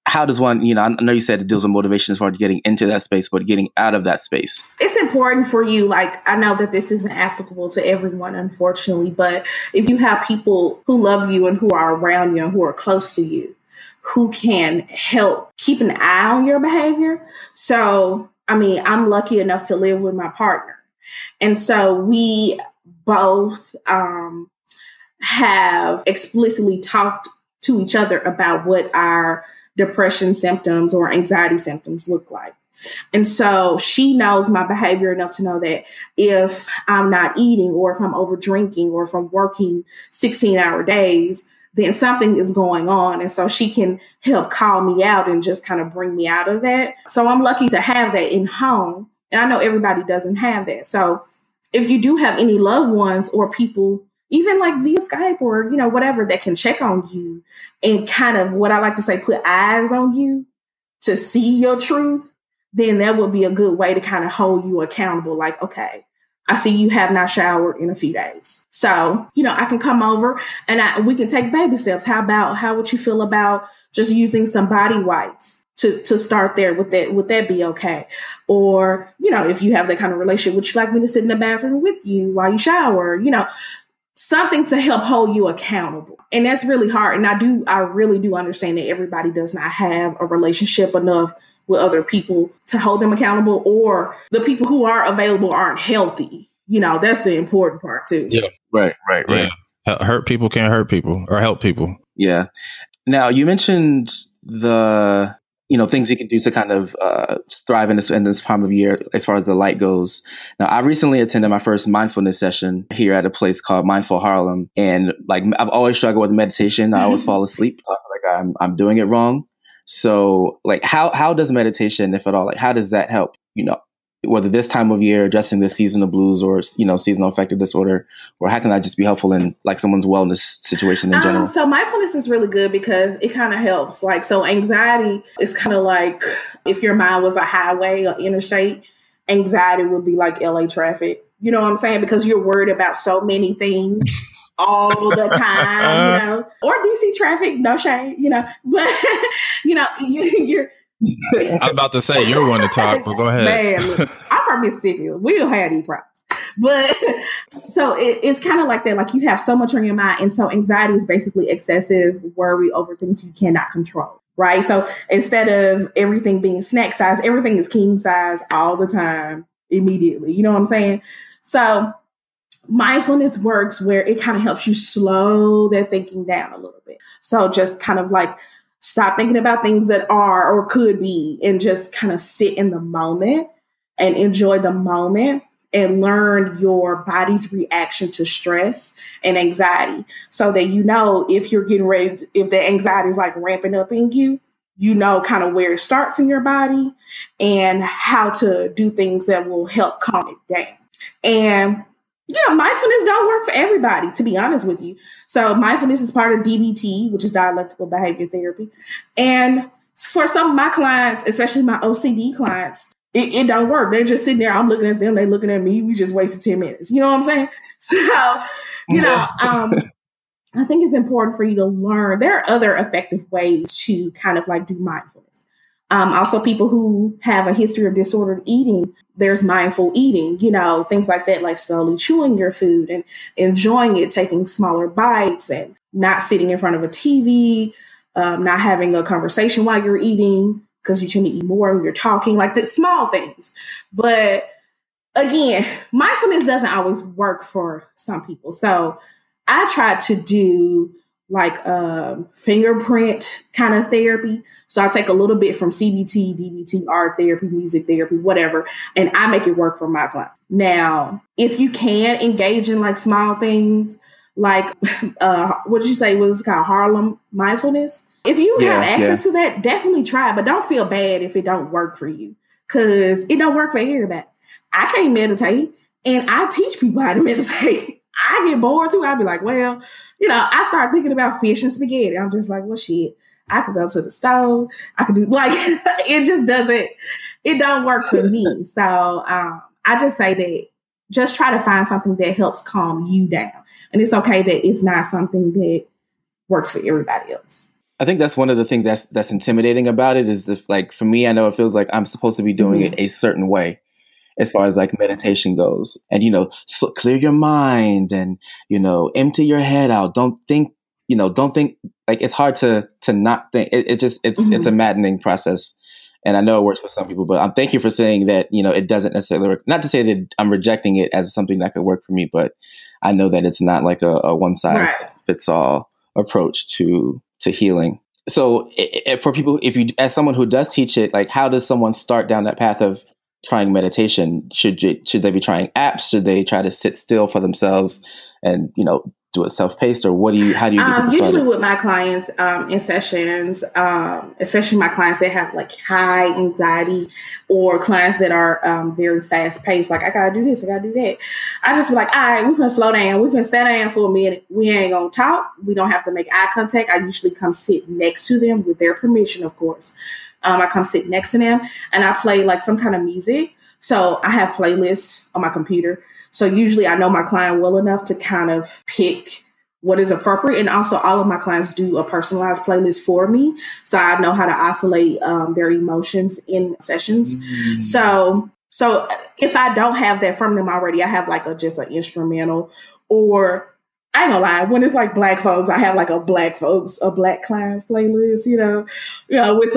Speaker 1: how does one, I know you said it deals with motivation as far as getting into that space, but getting out of that space.
Speaker 9: It's important for you. Like, I know that this isn't applicable to everyone, unfortunately, but if you have people who love you and who are around you and who are close to you, who can help keep an eye on your behavior. So, I'm lucky enough to live with my partner. And so we both have explicitly talked to each other about what our depression symptoms or anxiety symptoms look like. And so she knows my behavior enough to know that if I'm not eating or if I'm over drinking or if I'm working 16-hour days, then something is going on. And so she can help call me out and just kind of bring me out of that. So I'm lucky to have that in home. And I know everybody doesn't have that. So if you do have any loved ones or people, even like via Skype or, whatever, that can check on you and kind of what I like to say, put eyes on you to see your truth, then that would be a good way to kind of hold you accountable. Like, okay, I see you have not showered in a few days. So, I can come over and we can take baby steps. How would you feel about just using some body wipes to start there? Would that be okay? Or, if you have that kind of relationship, would you like me to sit in the bathroom with you while you shower? Something to help hold you accountable. And that's really hard. And I really do understand that everybody does not have a relationship enough with other people to hold them accountable, or the people who are available aren't healthy. That's the important part too.
Speaker 2: Yeah. Right. Yeah. Hurt people can't hurt people or help people.
Speaker 1: Yeah. Now you mentioned the, things you can do to kind of thrive in this time of year as far as the light goes. Now, I recently attended my first mindfulness session here at a place called Mindful Harlem. And I've always struggled with meditation. I always fall asleep. I feel like I'm doing it wrong. So how does meditation, if at all, how does that help, whether this time of year, addressing the seasonal blues or, seasonal affective disorder, or how can that just be helpful in someone's wellness situation in general?
Speaker 9: So mindfulness is really good because it kind of helps. So anxiety is kind of like if your mind was a highway or interstate, anxiety would be like LA traffic. You know what I'm saying? Because you're worried about so many things all the time, or DC traffic, no shade, but, you're,
Speaker 2: I was about to say you're one to talk, but go ahead.
Speaker 9: Man, look, I'm from Mississippi. We don't have these problems. But so it's kind of like that. Like you have so much on your mind. And so anxiety is basically excessive worry over things you cannot control. Right. So instead of everything being snack size, everything is king size all the time, immediately. You know what I'm saying? So mindfulness works where it kind of helps you slow that thinking down a little bit. So just kind of stop thinking about things that are or could be, and just kind of sit in the moment and enjoy the moment and learn your body's reaction to stress and anxiety, so that you know if you're getting ready, if the anxiety is like ramping up in you, you know kind of where it starts in your body and how to do things that will help calm it down. And mindfulness don't work for everybody, to be honest with you. So mindfulness is part of DBT, which is dialectical behavior therapy. And for some of my clients, especially my OCD clients, it don't work. They're just sitting there. I'm looking at them. They looking at me. We just wasted 10 minutes. You know what I'm saying? So, I think it's important for you to learn. There are other effective ways to kind of like do mindfulness. Also, people who have a history of disordered eating, there's mindful eating, things like that, like slowly chewing your food and enjoying it, taking smaller bites and not sitting in front of a TV, not having a conversation while you're eating, because you tend to eat more when you're talking, like the small things. But again, mindfulness doesn't always work for some people. So I try to do like fingerprint kind of therapy. So I take a little bit from CBT, DBT, art therapy, music therapy, whatever, and I make it work for my client. Now, if you can engage in like small things, like what did you say was called Harlem mindfulness? If you have access to that, definitely try, but don't feel bad if it don't work for you, because it don't work for everybody. I can't meditate, and I teach people how to meditate. I get bored too. I'll be like, well, I start thinking about fish and spaghetti. I'm just like, well, shit, I could go to the stove. I could do it don't work for me. So I just say that just try to find something that helps calm you down. And it's okay that it's not something that works for everybody else.
Speaker 1: I think that's one of the things that's intimidating about it is for me, I know it feels like I'm supposed to be doing it a certain way as far as like meditation goes, and, clear your mind and, empty your head out. Don't think like it's hard to not think. It's a maddening process. And I know it works for some people, but thank you for saying that, it doesn't necessarily work. Not to say that I'm rejecting it as something that could work for me, but I know that it's not like a one size fits all approach to healing. So for people, as someone who does teach it, like how does someone start down that path of trying meditation? Should they be trying apps? Should they try to sit still for themselves and, do it self-paced, or how do you get
Speaker 9: usually
Speaker 1: started?
Speaker 9: with my clients in sessions, especially my clients that have like high anxiety, or clients that are very fast-paced, like I gotta do this, I gotta do that, I just be like, all right, we're gonna slow down, we're gonna sit down for a minute, we ain't gonna talk, we don't have to make eye contact. I usually come sit next to them with their permission, of course. I come sit next to them and I play like some kind of music. So I have playlists on my computer. So usually I know my client well enough to kind of pick what is appropriate. And also all of my clients do a personalized playlist for me. So I know how to oscillate their emotions in sessions. So if I don't have that from them already, I have like just an instrumental, or I ain't gonna lie, when it's like Black folks, I have like a Black clients playlist, with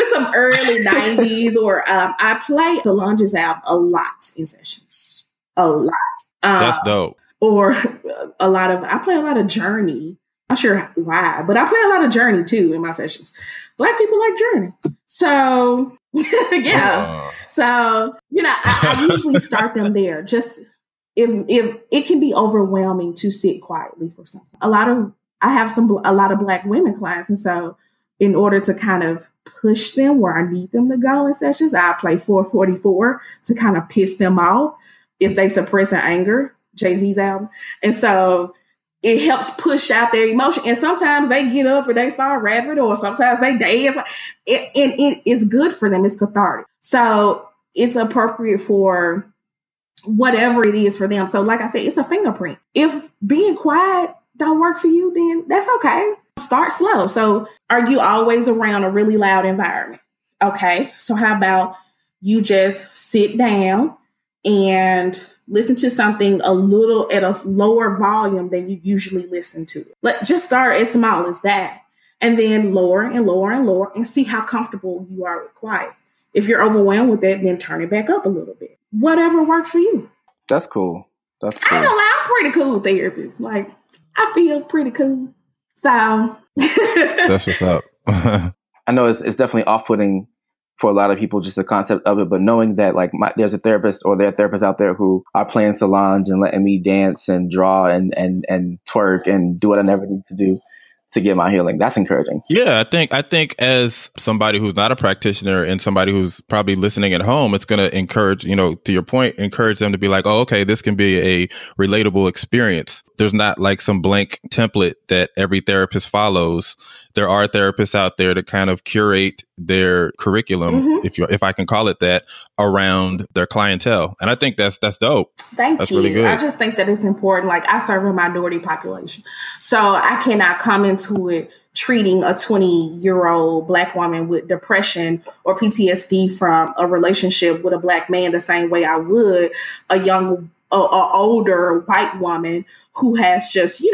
Speaker 9: some early 90s, or I play the Lunges album a lot in sessions. A lot.
Speaker 2: That's dope.
Speaker 9: Or I play a lot of Journey. Not sure why, but I play a lot of Journey too in my sessions. Black people like Journey. So, yeah. So, I usually start them there. Just if it can be overwhelming to sit quietly for something. I have a lot of Black women clients. And so in order to kind of push them where I need them to go in sessions, I play 444 to kind of piss them off if they suppress an anger, Jay-Z's album. And so it helps push out their emotion. And sometimes they get up and they start rapping, or sometimes they dance. It's good for them. It's cathartic. So it's appropriate for whatever it is for them. So like I said, it's a fingerprint. If being quiet don't work for you, then that's okay. Start slow. So are you always around a really loud environment? Okay. So how about you just sit down and listen to something a little at a lower volume than you usually listen to. Just start as small as that, and then lower and lower and lower, and see how comfortable you are with quiet. If you're overwhelmed with that, then turn it back up a little bit. Whatever works for you.
Speaker 1: That's cool.
Speaker 9: I ain't gonna lie, I'm pretty cool therapist. Like, I feel pretty cool. So
Speaker 2: that's what's up.
Speaker 1: I know it's definitely off-putting for a lot of people, just the concept of it, but knowing that like there's a therapist or there are therapists out there who are playing Solange and letting me dance and draw and twerk and do what I never need to do to get my healing. That's encouraging.
Speaker 2: Yeah, I think as somebody who's not a practitioner and somebody who's probably listening at home, it's going to encourage, to your point, encourage them to be like, oh, okay, this can be a relatable experience. There's not like some blank template that every therapist follows. There are therapists out there that kind of curate their curriculum, if I can call it that, around their clientele. And I think that's dope.
Speaker 9: That's
Speaker 2: you. Really good.
Speaker 9: I just think that it's important. Like, I serve a minority population, so I cannot come into it treating a 20-year-old Black woman with depression or PTSD from a relationship with a Black man the same way I would a young, older white woman who has just,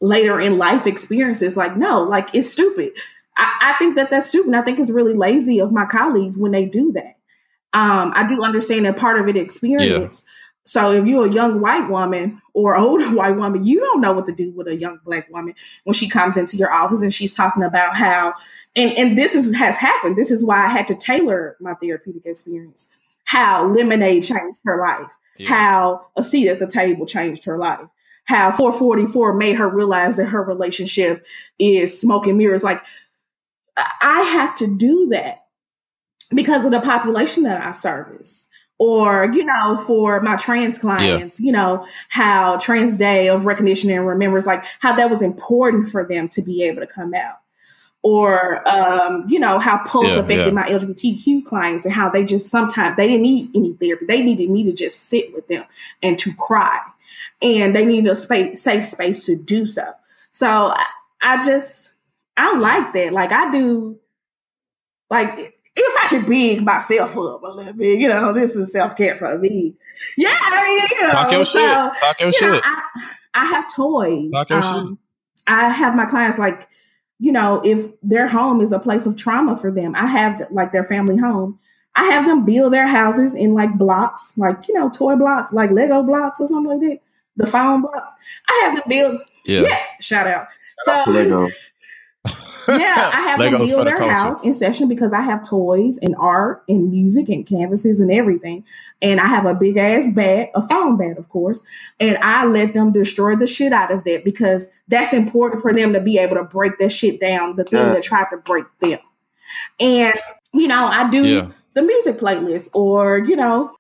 Speaker 9: later in life experiences. Like, no, like, it's stupid. I think that's stupid. I think it's really lazy of my colleagues when they do that. I do understand that part of it experience. Yeah. So if you're a young white woman or older white woman, you don't know what to do with a young Black woman when she comes into your office and she's talking about how, and this has happened. This is why I had to tailor my therapeutic experience. How lemonade changed her life. Yeah. How a seat at the table changed her life. How 444 made her realize that her relationship is smoke and mirrors. Like, I have to do that because of the population that I service. Or, for my trans clients, how Trans Day of Recognition and Remembrance, like how that was important for them to be able to come out. Or, how Pulse affected my LGBTQ clients and how they just sometimes they didn't need any therapy. They needed me to just sit with them and to cry. And they needed a safe space to do so. So I like that. Like, I do, like, if I could big myself up a little bit, this is self-care for me. Yeah, I mean,
Speaker 2: Talk your shit. Talk your shit.
Speaker 9: I have toys.
Speaker 2: Talk your shit.
Speaker 9: I have my clients, like, if their home is a place of trauma for them, I have, like, their family home. I have them build their houses in, like, blocks, like, toy blocks, like Lego blocks or something like that. The foam blocks. I have them build. Yeah, shout out. So, Lego. Yeah, I have them build their house in session because I have toys and art and music and canvases and everything. And I have a big ass bat, a foam bat, of course. And I let them destroy the shit out of that because that's important for them to be able to break that shit down, the thing that tried to break them. And, I do the music playlist or,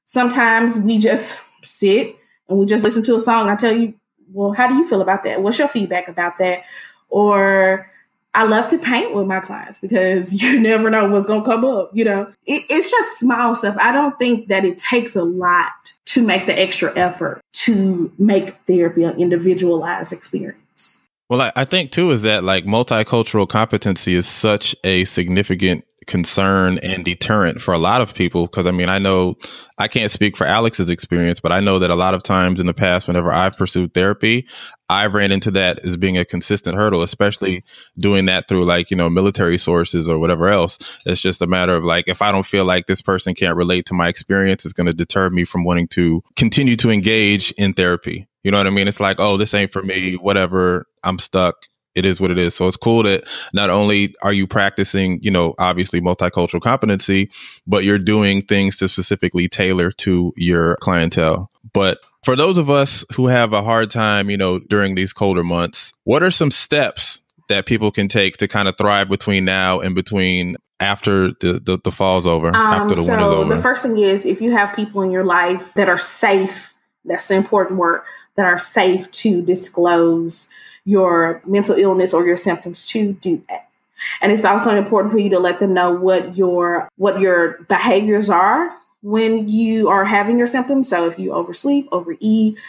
Speaker 9: sometimes we just sit and we just listen to a song. I tell you, well, how do you feel about that? What's your feedback about that? Or I love to paint with my clients because you never know what's going to come up. It's just small stuff. I don't think that it takes a lot to make the extra effort to make therapy an individualized experience.
Speaker 2: Well, I think too is that like multicultural competency is such a significant concern and deterrent for a lot of people. Because I mean, I know I can't speak for Alex's experience, but I know that a lot of times in the past, whenever I've pursued therapy, I ran into that as being a consistent hurdle, especially doing that through like, military sources or whatever else. It's just a matter of like, if I don't feel like this person can't relate to my experience, it's going to deter me from wanting to continue to engage in therapy. You know what I mean? It's like, oh, this ain't for me, whatever, I'm stuck. It is what it is. So it's cool that not only are you practicing, obviously multicultural competency, but you're doing things to specifically tailor to your clientele. But for those of us who have a hard time, during these colder months, what are some steps that people can take to kind of thrive between now and between after the fall's over, after the winter's over?
Speaker 9: The first thing is, if you have people in your life that are safe, that's the important word, that are safe to disclose your mental illness or your symptoms, to do that. And it's also important for you to let them know what your behaviors are when you are having your symptoms. So if you oversleep, overeat,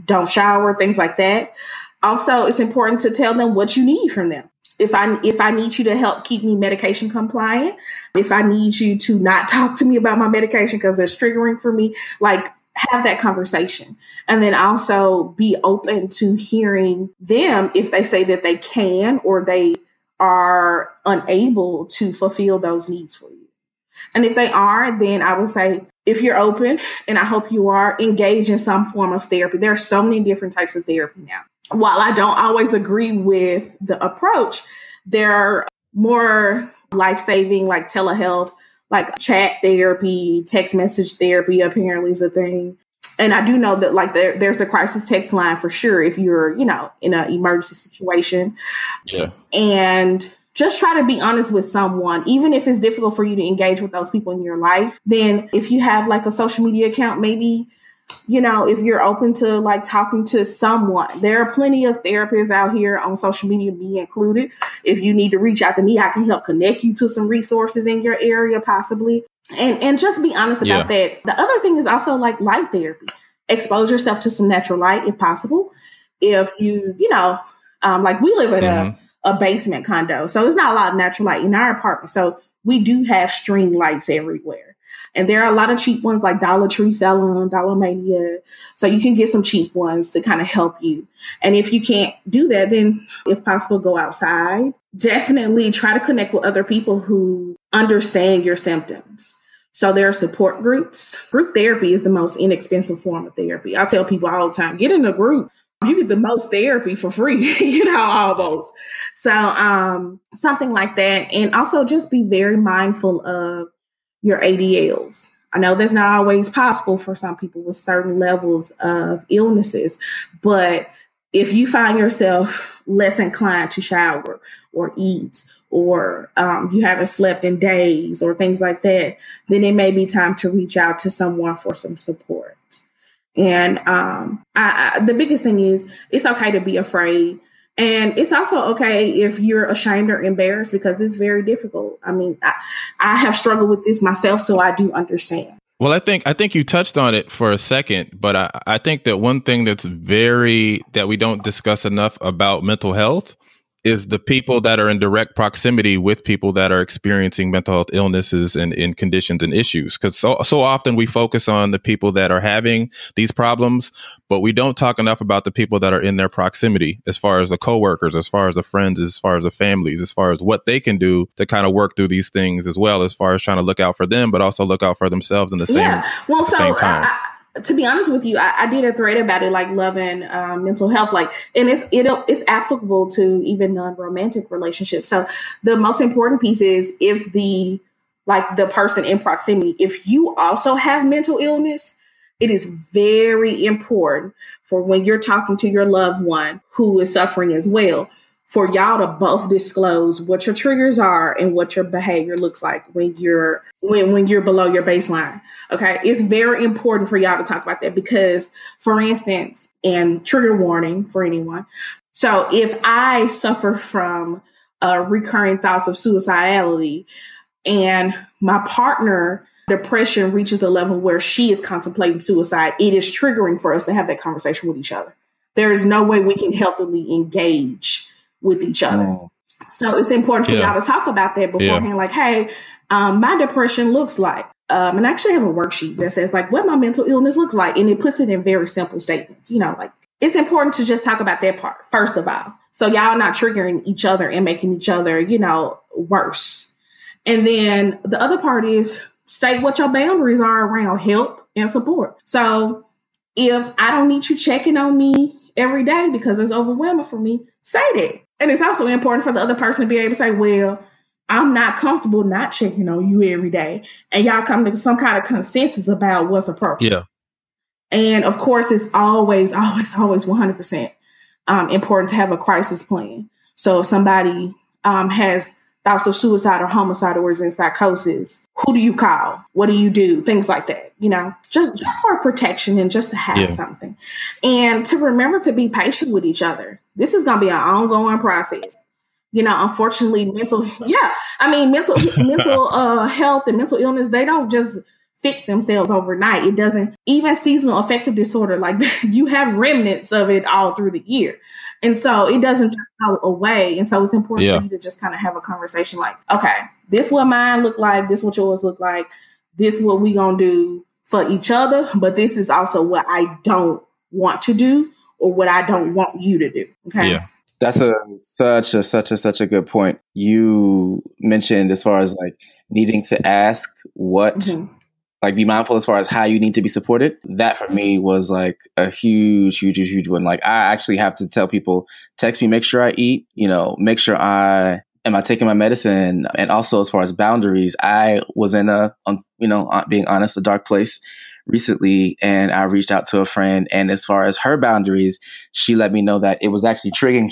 Speaker 9: don't shower, things like that. Also, it's important to tell them what you need from them. If I need you to help keep me medication compliant, if I need you to not talk to me about my medication because it's triggering for me, like, have that conversation. And then also be open to hearing them if they say that they can or they are unable to fulfill those needs for you. And if they are, then I would say, if you're open, and I hope you are, engage in some form of therapy. There are so many different types of therapy now. While I don't always agree with the approach, There are more life-saving, like telehealth, like chat therapy, text message therapy apparently is a thing. And I do know that like there's a crisis text line for sure if you're, in an emergency situation.
Speaker 2: Yeah.
Speaker 9: And just try to be honest with someone, even if it's difficult for you to engage with those people in your life. Then if you have like a social media account, maybe, if you're open to like talking to someone, there are plenty of therapists out here on social media, me included. If you need to reach out to me, I can help connect you to some resources in your area, possibly. And just be honest about that. The other thing is also like light therapy. Expose yourself to some natural light if possible. If you, like we live in a basement condo, so there's not a lot of natural light in our apartment. So we do have string lights everywhere. And there are a lot of cheap ones like Dollar Tree sell them, Dollar Mania. So you can get some cheap ones to kind of help you. And if you can't do that, then if possible, go outside. Definitely try to connect with other people who understand your symptoms. So there are support groups. Group therapy is the most inexpensive form of therapy. I tell people all the time, get in a group. You get the most therapy for free, almost. So something like that. And also just be very mindful of your ADLs. I know that's not always possible for some people with certain levels of illnesses, but if you find yourself less inclined to shower or eat, or you haven't slept in days or things like that, then it may be time to reach out to someone for some support. And the biggest thing is it's okay to be afraid. And it's also okay if you're ashamed or embarrassed, because it's very difficult. I mean, I have struggled with this myself, so I do understand.
Speaker 2: Well, I think you touched on it for a second, but I think that one thing that we don't discuss enough about mental health is the people that are in direct proximity with people that are experiencing mental health illnesses and in conditions and issues. Because so often we focus on the people that are having these problems, but we don't talk enough about the people that are in their proximity, as far as the coworkers, as far as the friends, as far as the families, as far as what they can do to kind of work through these things, as well as far as trying to look out for them, but also look out for themselves in the same, same time.
Speaker 9: To be honest with you, I did a thread about it, like loving mental health, and it's applicable to even non-romantic relationships. So the most important piece is if the person in proximity, if you also have mental illness, it is very important for when you're talking to your loved one who is suffering as well, for y'all to both disclose what your triggers are and what your behavior looks like when you're below your baseline. Okay. It's very important for y'all to talk about that because, for instance, and trigger warning for anyone. So if I suffer from recurring thoughts of suicidality and my partner depression reaches a level where she is contemplating suicide, it is triggering for us to have that conversation with each other. There is no way we can healthily engage with each other. So it's important for y'all to talk about that beforehand. Like, hey, my depression looks like, and I actually have a worksheet that says like what my mental illness looks like. And it puts it in very simple statements, like it's important to just talk about that part first of all. So y'all not triggering each other and making each other, worse. And then the other part is state what your boundaries are around help and support. So if I don't need you checking on me every day because it's overwhelming for me, say that. And it's also important for the other person to be able to say, well, I'm not comfortable not checking on you every day. And y'all come to some kind of consensus about what's appropriate.
Speaker 2: Yeah.
Speaker 9: And of course, it's always 100% important to have a crisis plan. So if somebody has thoughts of suicide or homicide or is in psychosis, who do you call? What do you do? Things like that, just for protection and just to have something. And to remember to be patient with each other. This is going to be an ongoing process. Unfortunately, mental health and mental illness, they don't just fix themselves overnight. It doesn't, even seasonal affective disorder, like you have remnants of it all through the year. And so it doesn't just go away. And so it's important for you to just kind of have a conversation like, okay, this what mine look like. This what yours look like. This what we going to do for each other. But this is also what I don't want to do or what I don't want you to do. Okay.
Speaker 2: Yeah.
Speaker 1: That's such a good point. You mentioned as far as like needing to ask what, like be mindful as far as how you need to be supported. That for me was like a huge one. Like I actually have to tell people, text me, make sure I eat, make sure I am I taking my medicine? And also as far as boundaries, I was in being honest, a dark place recently, and I reached out to a friend, and as far as her boundaries, she let me know that it was actually triggering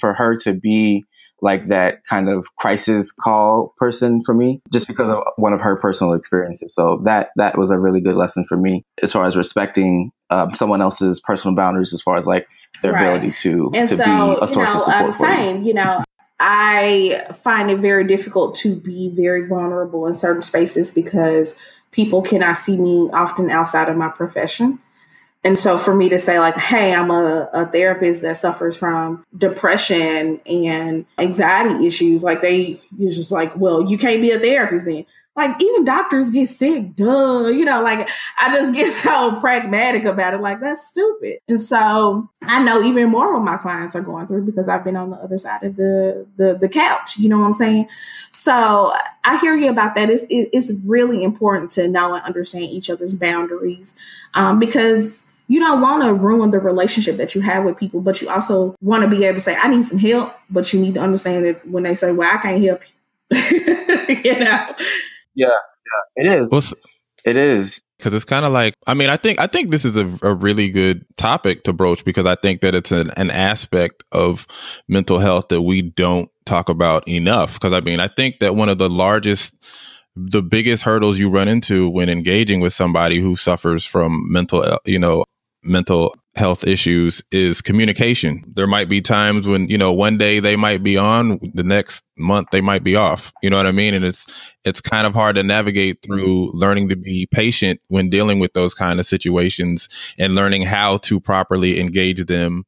Speaker 1: for her to be like that kind of crisis call person for me, just because of one of her personal experiences. So that was a really good lesson for me as far as respecting someone else's personal boundaries, as far as like their ability to be a source of support for you.
Speaker 9: I find it very difficult to be very vulnerable in certain spaces because people cannot see me often outside of my profession. And so for me to say like, hey, I'm a therapist that suffers from depression and anxiety issues, like you're just like, well, you can't be a therapist then. Like even doctors get sick, duh. Like I just get so pragmatic about it. Like that's stupid. And so I know even more what my clients are going through because I've been on the other side of the couch. You know what I'm saying? So I hear you about that. It's really important to know and understand each other's boundaries because you don't want to ruin the relationship that you have with people, but you also want to be able to say, I need some help, but you need to understand that when they say, well, I can't help you,
Speaker 1: Yeah, it is.
Speaker 2: Well,
Speaker 1: it is.
Speaker 2: Because it's kind of like, I think this is a really good topic to broach because I think that it's an aspect of mental health that we don't talk about enough. Because I think that one of the biggest hurdles you run into when engaging with somebody who suffers from mental health issues is communication. There might be times when, one day they might be on, the next month they might be off. You know what I mean? And it's kind of hard to navigate through learning to be patient when dealing with those kind of situations and learning how to properly engage them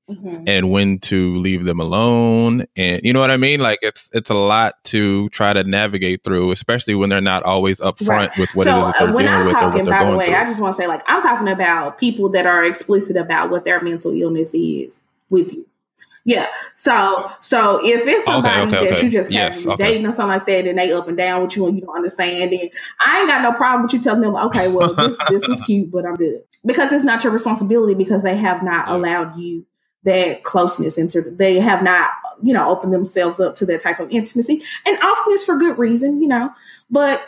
Speaker 2: and when to leave them alone. And you know what I mean? Like it's a lot to try to navigate through, especially when they're not always upfront with what it is that they're dealing with or what they're going through.
Speaker 9: I just want to say, like, I'm talking about people that are explicit about what their mental illness is with you. Yeah. So if it's somebody that you just dating or something like that, and they up and down with you and you don't understand, then I ain't got no problem with you telling them, okay, well, this was cute, but I'm good. Because it's not your responsibility because they have not allowed you that closeness they have not, opened themselves up to that type of intimacy. And often it's for good reason, but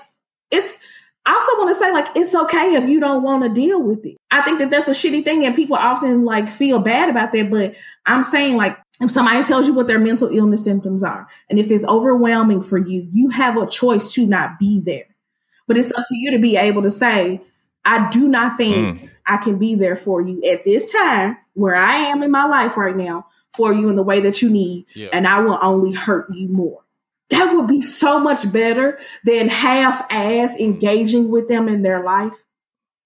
Speaker 9: I also want to say, like, it's okay if you don't want to deal with it. I think that that's a shitty thing and people often like feel bad about that. But I'm saying, like, if somebody tells you what their mental illness symptoms are, and if it's overwhelming for you, you have a choice to not be there. But it's up to you to be able to say, I do not think I can be there for you at this time where I am in my life right now for you in the way that you need. Yeah. And I will only hurt you more. That would be so much better than half-ass engaging with them in their life.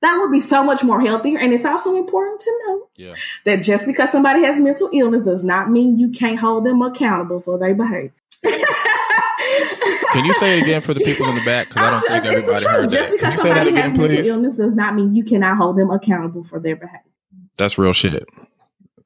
Speaker 9: That would be so much more healthier. And it's also important to know that just because somebody has mental illness does not mean you can't hold them accountable for their behavior.
Speaker 2: Can you say it again for the people in the back? Because I don't think everybody heard that.
Speaker 9: Just because somebody has mental illness does not mean you cannot hold them accountable for their behavior.
Speaker 2: That's real shit.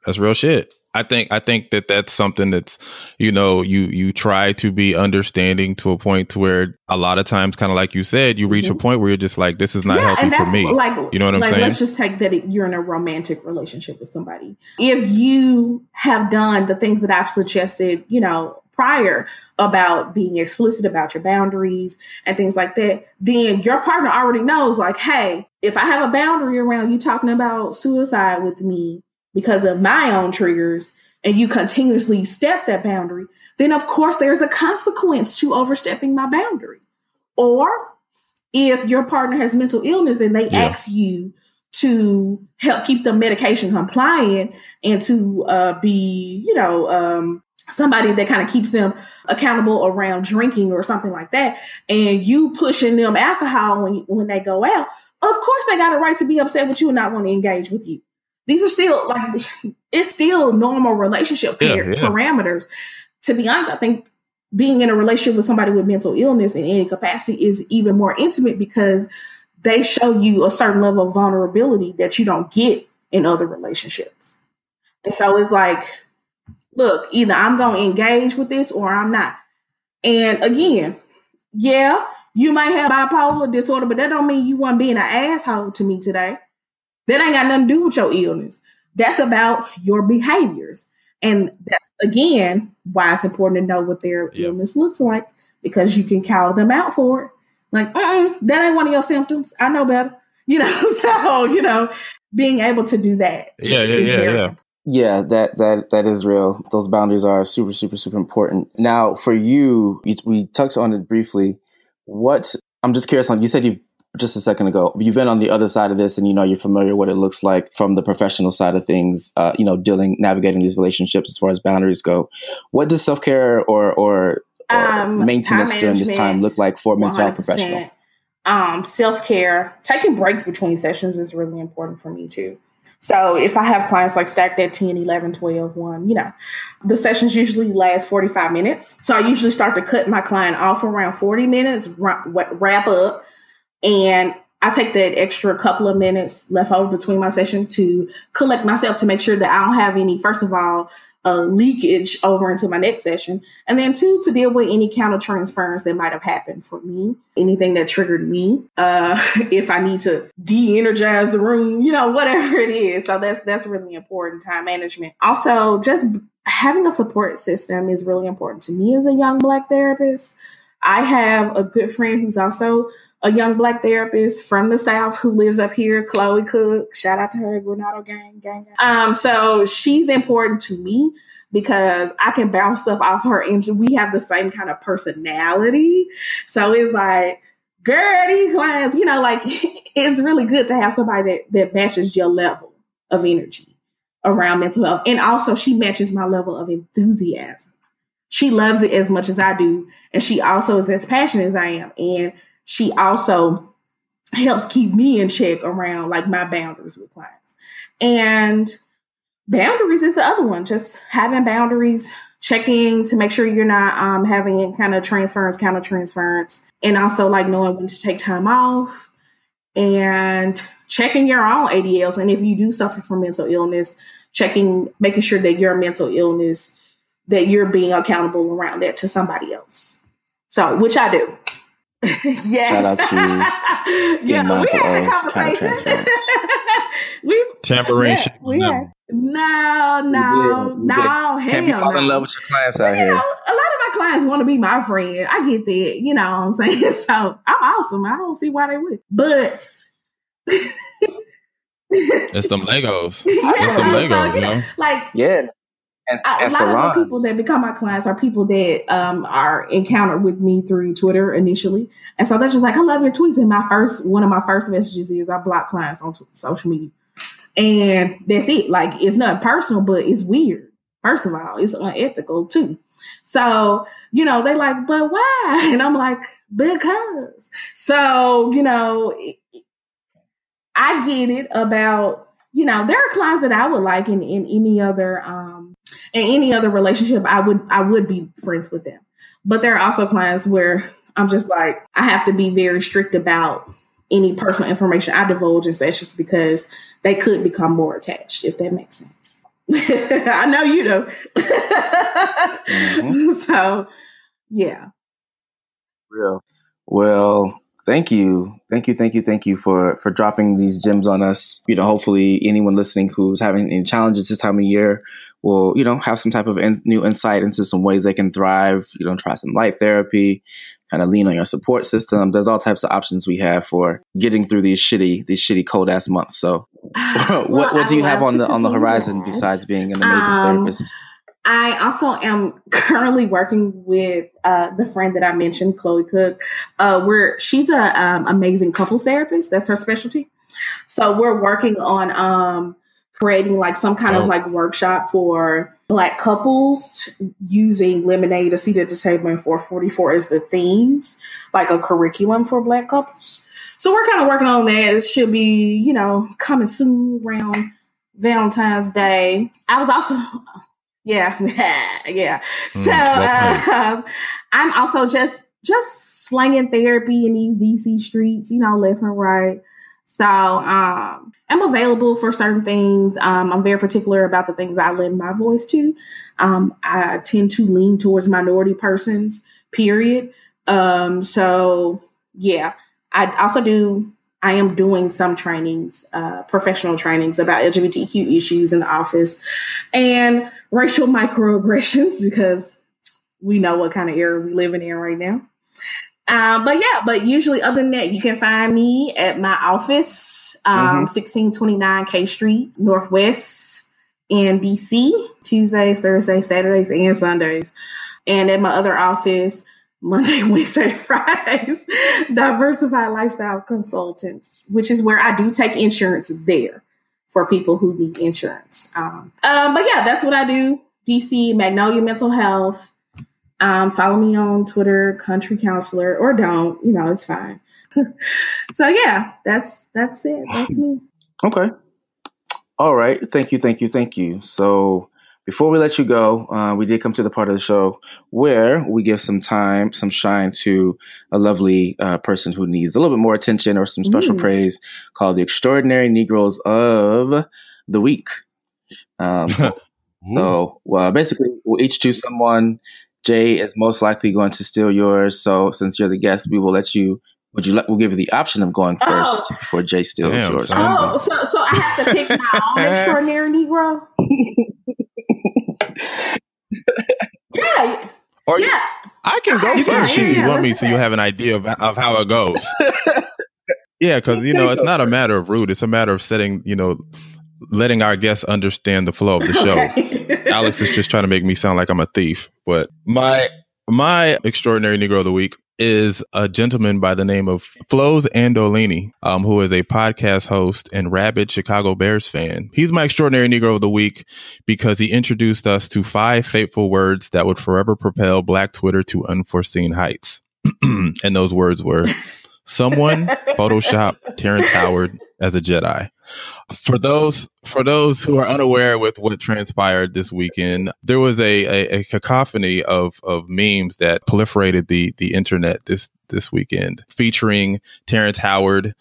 Speaker 2: That's real shit. I think that that's something that's, you try to be understanding to a point to where a lot of times, kind of like you said, you reach a point where you're just like, this is not healthy for me.
Speaker 9: Like,
Speaker 2: you know what I'm saying?
Speaker 9: Let's just take that you're in a romantic relationship with somebody. If you have done the things that I've suggested, prior about being explicit about your boundaries and things like that, then your partner already knows, like, hey, if I have a boundary around you talking about suicide with me, because of my own triggers, and you continuously step that boundary, then of course there's a consequence to overstepping my boundary. Or if your partner has mental illness and they ask you to help keep them medication compliant and to be, somebody that kind of keeps them accountable around drinking or something like that, and you pushing them alcohol when they go out, of course they got a right to be upset with you and not want to engage with you. These are still it's still normal relationship parameters. To be honest, I think being in a relationship with somebody with mental illness in any capacity is even more intimate because they show you a certain level of vulnerability that you don't get in other relationships. And so it's like, look, either I'm going to engage with this or I'm not. And again, you might have bipolar disorder, but that don't mean you weren't being an asshole to me today. That ain't got nothing to do with your illness. That's about your behaviors. And that's, again, why it's important to know what their illness looks like, because you can call them out for it. Like, that ain't one of your symptoms. I know better. So, being able to do that.
Speaker 1: Yeah, that is real. Those boundaries are super, super, super important. Now, for you, we touched on it briefly. I'm just curious on, you said you've just a second ago, you've been on the other side of this and, you're familiar what it looks like from the professional side of things, navigating these relationships as far as boundaries go. What does self-care or maintenance during this time look like for a mental health professional?
Speaker 9: Self-care, taking breaks between sessions is really important for me too. So if I have clients like stacked at 10, 11, 12, 1, the sessions usually last 45 minutes. So I usually start to cut my client off around 40 minutes, wrap up, and I take that extra couple of minutes left over between my session to collect myself to make sure that I don't have any, first of all, leakage over into my next session. And then 2, to deal with any counter transference that might have happened for me, anything that triggered me, if I need to de-energize the room, whatever it is. So that's really important, time management. Also, just having a support system is really important to me as a young Black therapist. I have a good friend who's also a young Black therapist from the South who lives up here, Chloe Cook. Shout out to her, Granado gang. So she's important to me because I can bounce stuff off her, and we have the same kind of personality. So it's like, girl, these clients, it's really good to have somebody that matches your level of energy around mental health. And also she matches my level of enthusiasm. She loves it as much as I do. And she also is as passionate as I am. And she also helps keep me in check around my boundaries with clients. And boundaries is the other one. Just having boundaries, checking to make sure you're not having any kind of counter transference. And also knowing when to take time off and checking your own ADLs. And if you do suffer from mental illness, making sure that your mental illness, that you're being accountable around that to somebody else. So, which I do. Yes.
Speaker 1: Shout out to
Speaker 9: we had a conversation.
Speaker 2: Tambourine.
Speaker 9: No, hell
Speaker 1: Can't be falling in love with your clients out here.
Speaker 9: A lot of my clients want to be my friend. I get that. You know what I'm saying? So I'm awesome. I don't see why they would. But
Speaker 2: it's them Legos. It's them Legos,
Speaker 1: Yeah.
Speaker 9: A lot of the people that become my clients are people that are encountered with me through Twitter initially. And so they're just like, I love your tweets. And one of my first messages is I block clients on social media. And that's it. It's not personal, but it's weird. First of all, it's unethical too. So, they like, but why? And I'm like, because. So, I get it about, there are clients that I would like in any other relationship, I would be friends with them. But there are also clients where I'm just like, I have to be very strict about any personal information I divulge in sessions because they could become more attached, if that makes sense. I know you do. Mm-hmm. So, yeah.
Speaker 1: Real. Well, thank you for dropping these gems on us. Hopefully anyone listening who's having any challenges this time of year will, have some type of new insight into some ways they can thrive. Try some light therapy, kind of lean on your support system. There's all types of options we have for getting through these shitty cold ass months. So what do you have on the horizon besides being an amazing therapist?
Speaker 9: I also am currently working with the friend that I mentioned, Chloe Cook, where she's a amazing couples therapist. That's her specialty. So we're working on creating some kind of workshop for Black couples using Lemonade, A Seat at the Table, and 444 as the themes, a curriculum for Black couples. So we're kind of working on that. It should be, coming soon around Valentine's Day. I was also... Yeah. So I'm also just slanging therapy in these DC streets, left and right. So I'm available for certain things. I'm very particular about the things I lend my voice to. I tend to lean towards minority persons, period. So yeah, I also do I am doing some trainings, professional trainings about LGBTQ issues in the office and racial microaggressions, because we know what kind of era we're living in right now. But usually other than that, you can find me at my office, 1629 K Street, Northwest in DC, Tuesdays, Thursdays, Saturdays, and Sundays. And at my other office, Monday, Wednesday, Fridays, Diversified Lifestyle Consultants, which is where I do take insurance there for people who need insurance. But yeah, that's what I do. DC, Magnolia Mental Health. Follow me on Twitter, Country Counselor, or don't. It's fine. So yeah, that's it. That's me.
Speaker 1: Okay. All right. Thank you. So before we let you go, we did come to the part of the show where we give some shine to a lovely person who needs a little bit more attention or some special praise, called the Extraordinary Negroes of the Week. So basically, we'll each choose someone. Jay is most likely going to steal yours. So since you're the guest, we will let you. We'll give you the option of going first before Jay steals yours.
Speaker 9: So I have to pick my own Extraordinary Negro? Yeah.
Speaker 2: I can go first if you want me, so you have an idea of how it goes. Yeah, because it's not a matter of rude; it's a matter of setting, letting our guests understand the flow of the show. Alex is just trying to make me sound like I'm a thief, but my Extraordinary Negro of the Week is a gentleman by the name of Flows Andolini, who is a podcast host and rabid Chicago Bears fan. He's my Extraordinary Negro of the Week because he introduced us to 5 fateful words that would forever propel Black Twitter to unforeseen heights. And those words were: someone Photoshop Terrence Howard as a Jedi. For those who are unaware with what transpired this weekend, there was a cacophony of memes that proliferated the internet this weekend, featuring Terrence Howard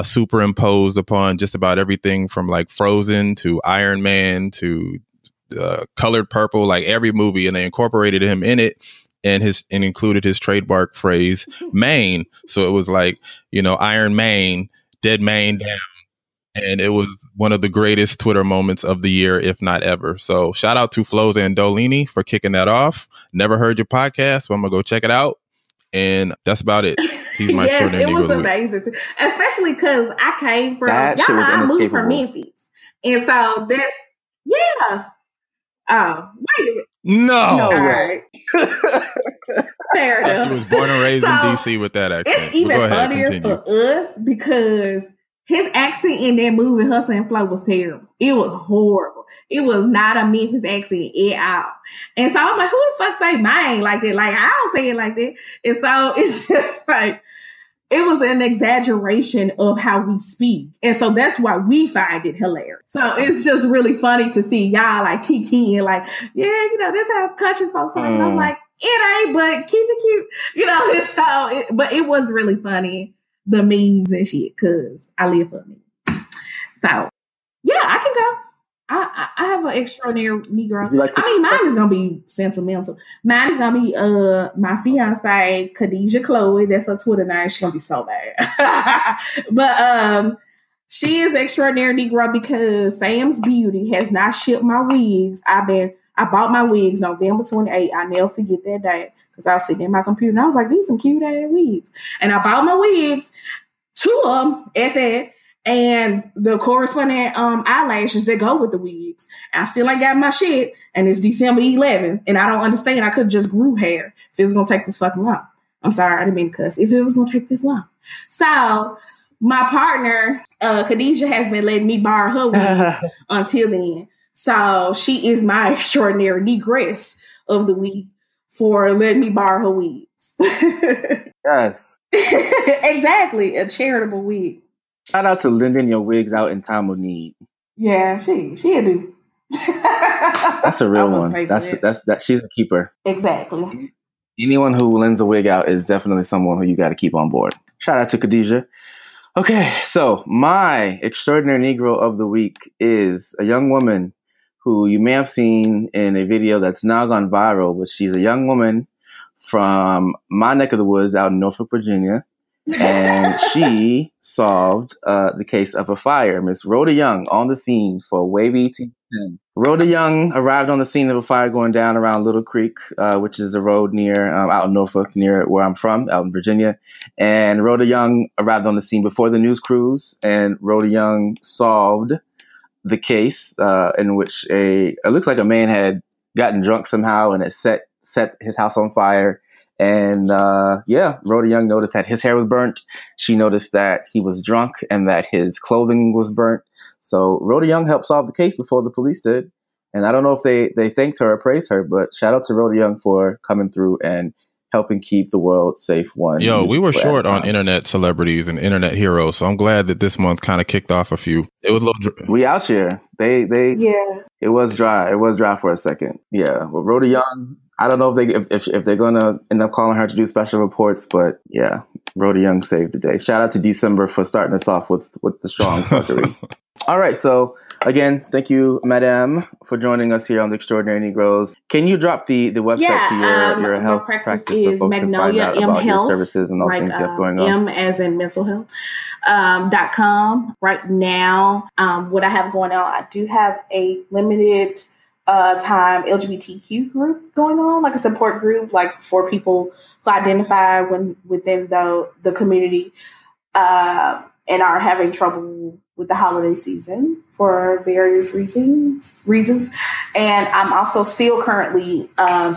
Speaker 2: superimposed upon just about everything from like Frozen to Iron Man to Colored Purple, like every movie, and they incorporated him in it. And included his trademark phrase, Maine. So it was like, Iron Maine, dead Maine down. And it was one of the greatest Twitter moments of the year, if not ever. So shout out to Flows Andolini for kicking that off. Never heard your podcast, but I'm going to go check it out. And that's about it. He's my Extraordinary Negro.
Speaker 9: It was amazing, too. Especially because I came from, I moved from Memphis. And so that's, yeah. Oh, wait a minute.
Speaker 2: No.
Speaker 9: All right. Fair enough.
Speaker 2: She was born and raised in D.C. with that accent.
Speaker 9: It's even funnier for us because his accent in that movie, Hustle and Flow, was terrible. It was horrible. It was not a Memphis accent at all. And so I'm like, who the fuck say mine like that? Like, I don't say it like that. And so it's just like, it was an exaggeration of how we speak. And so that's why we find it hilarious. So it's just really funny to see y'all like kikiing, like, yeah, this how country folks are. And I'm like, it ain't, but keep it cute. And so, but it was really funny, the memes and shit, because I live for me. So, yeah, I can go. I have an Extraordinary Negro. Mine is gonna be sentimental. Mine is gonna be my fiance Khadijah Chloe. That's her Twitter name. She's gonna be so bad. But she is Extraordinary Negro because Sam's Beauty has not shipped my wigs. I bought my wigs November 28th. I never forget that day because I was sitting in my computer and I was like, these some cute ass wigs. And I bought my wigs, 2 of them at that. And the corresponding eyelashes that go with the wigs. I still ain't got my shit, and it's December 11th, and I don't understand. I could just grew hair if it was gonna take this fucking long. I'm sorry, I didn't mean to cuss. If it was gonna take this long. So my partner, Khadijah, has been letting me borrow her wigs until then. So she is my Extraordinary Negress of the week for letting me borrow her wigs.
Speaker 1: Yes.
Speaker 9: Exactly, a charitable wig.
Speaker 1: Shout out to lending your wigs out in time of need.
Speaker 9: Yeah, she'll do.
Speaker 1: That's a real one. That's she's a keeper.
Speaker 9: Exactly.
Speaker 1: Anyone who lends a wig out is definitely someone who you got to keep on board. Shout out to Khadijah. Okay, so my Extraordinary Negro of the week is a young woman who you may have seen in a video that's now gone viral, but she's a young woman from my neck of the woods out in Norfolk, Virginia. and she solved the case of a fire. Miss Rhoda Young on the scene for Wavy T10. Rhoda Young arrived on the scene of a fire going down around Little Creek, which is a road near out in Norfolk, near where I'm from, out in Virginia. And Rhoda Young arrived on the scene before the news crews, and Rhoda Young solved the case in which it looks like a man had gotten drunk somehow and it set his house on fire. And Rhoda Young noticed that his hair was burnt. She noticed that he was drunk and that his clothing was burnt. So Rhoda Young helped solve the case before the police did. And I don't know if they thanked her or praised her, but shout out to Rhoda Young for coming through and helping keep the world safe.
Speaker 2: Yo, we were short on internet celebrities and internet heroes, so I'm glad that this month kind of kicked off a few. It was a little
Speaker 1: we out here. They It was dry. It was dry for a second. Yeah. Well, Rhoda Young, I don't know if they're gonna end up calling her to do special reports, but yeah, Rhoda Young saved the day. Shout out to December for starting us off with the strong fuckery. All right, so again, thank you, Madame, for joining us here on the Extraordinary Negroes. Can you drop the website to your health practice
Speaker 9: is
Speaker 1: so folks
Speaker 9: Magnolia
Speaker 1: can find out about
Speaker 9: Health,
Speaker 1: your services and all things you have going on?
Speaker 9: M as in mental health. .com. Right now, what I have going on, I do have a limited time LGBTQ group going on, like a support group, like for people who identify within the community and are having trouble with the holiday season for various reasons. And I'm also still currently,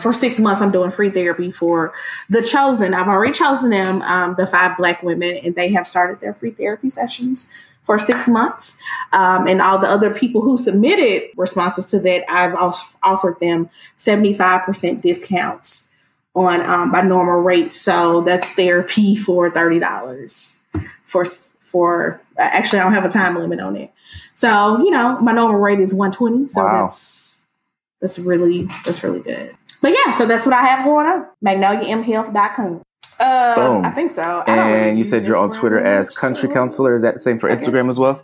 Speaker 9: for 6 months, I'm doing free therapy for The Chosen. I've already chosen them, the 5 Black women, and they have started their free therapy sessions for 6 months. And all the other people who submitted responses to that, I've offered them 75% discounts on my normal rates. So that's therapy for $30 for actually, I don't have a time limit on it. So, my normal rate is $120. So
Speaker 1: wow.
Speaker 9: that's really good. But yeah, so that's what I have going on. MagnoliaMHealth.com. I think so.
Speaker 1: And you said you're on Twitter as Country Counselor. Is that the same for Instagram as well?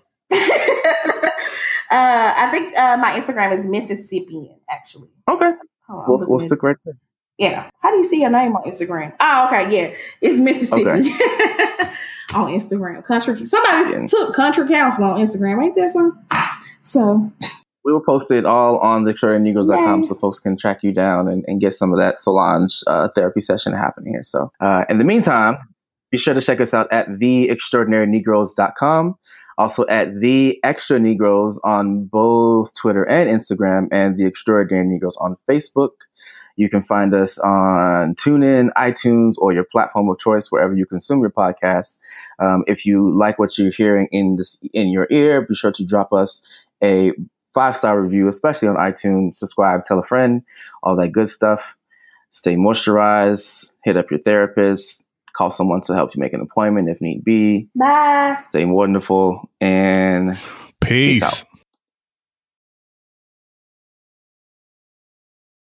Speaker 9: I think my Instagram is Mississippian, actually.
Speaker 1: Okay. We'll stick right there.
Speaker 9: Yeah. How do you see your name on Instagram? Oh, okay. Yeah. It's Mississippi. Okay. On Instagram. Somebody took Country Counselor on Instagram. Ain't that something? So
Speaker 1: we will post it all on the extraordinarynegroes.com so folks can track you down and get some of that Solange therapy session happening here. So in the meantime, be sure to check us out at theextraordinarynegroes.com. Also at The Extra Negroes on both Twitter and Instagram, and The Extraordinary Negroes on Facebook. You can find us on TuneIn, iTunes, or your platform of choice, wherever you consume your podcasts. If you like what you're hearing in your ear, be sure to drop us a 5-star review, especially on iTunes. Subscribe, tell a friend, all that good stuff. Stay moisturized, hit up your therapist, call someone to help you make an appointment if need be.
Speaker 9: Bye.
Speaker 1: Stay wonderful, and
Speaker 2: peace out.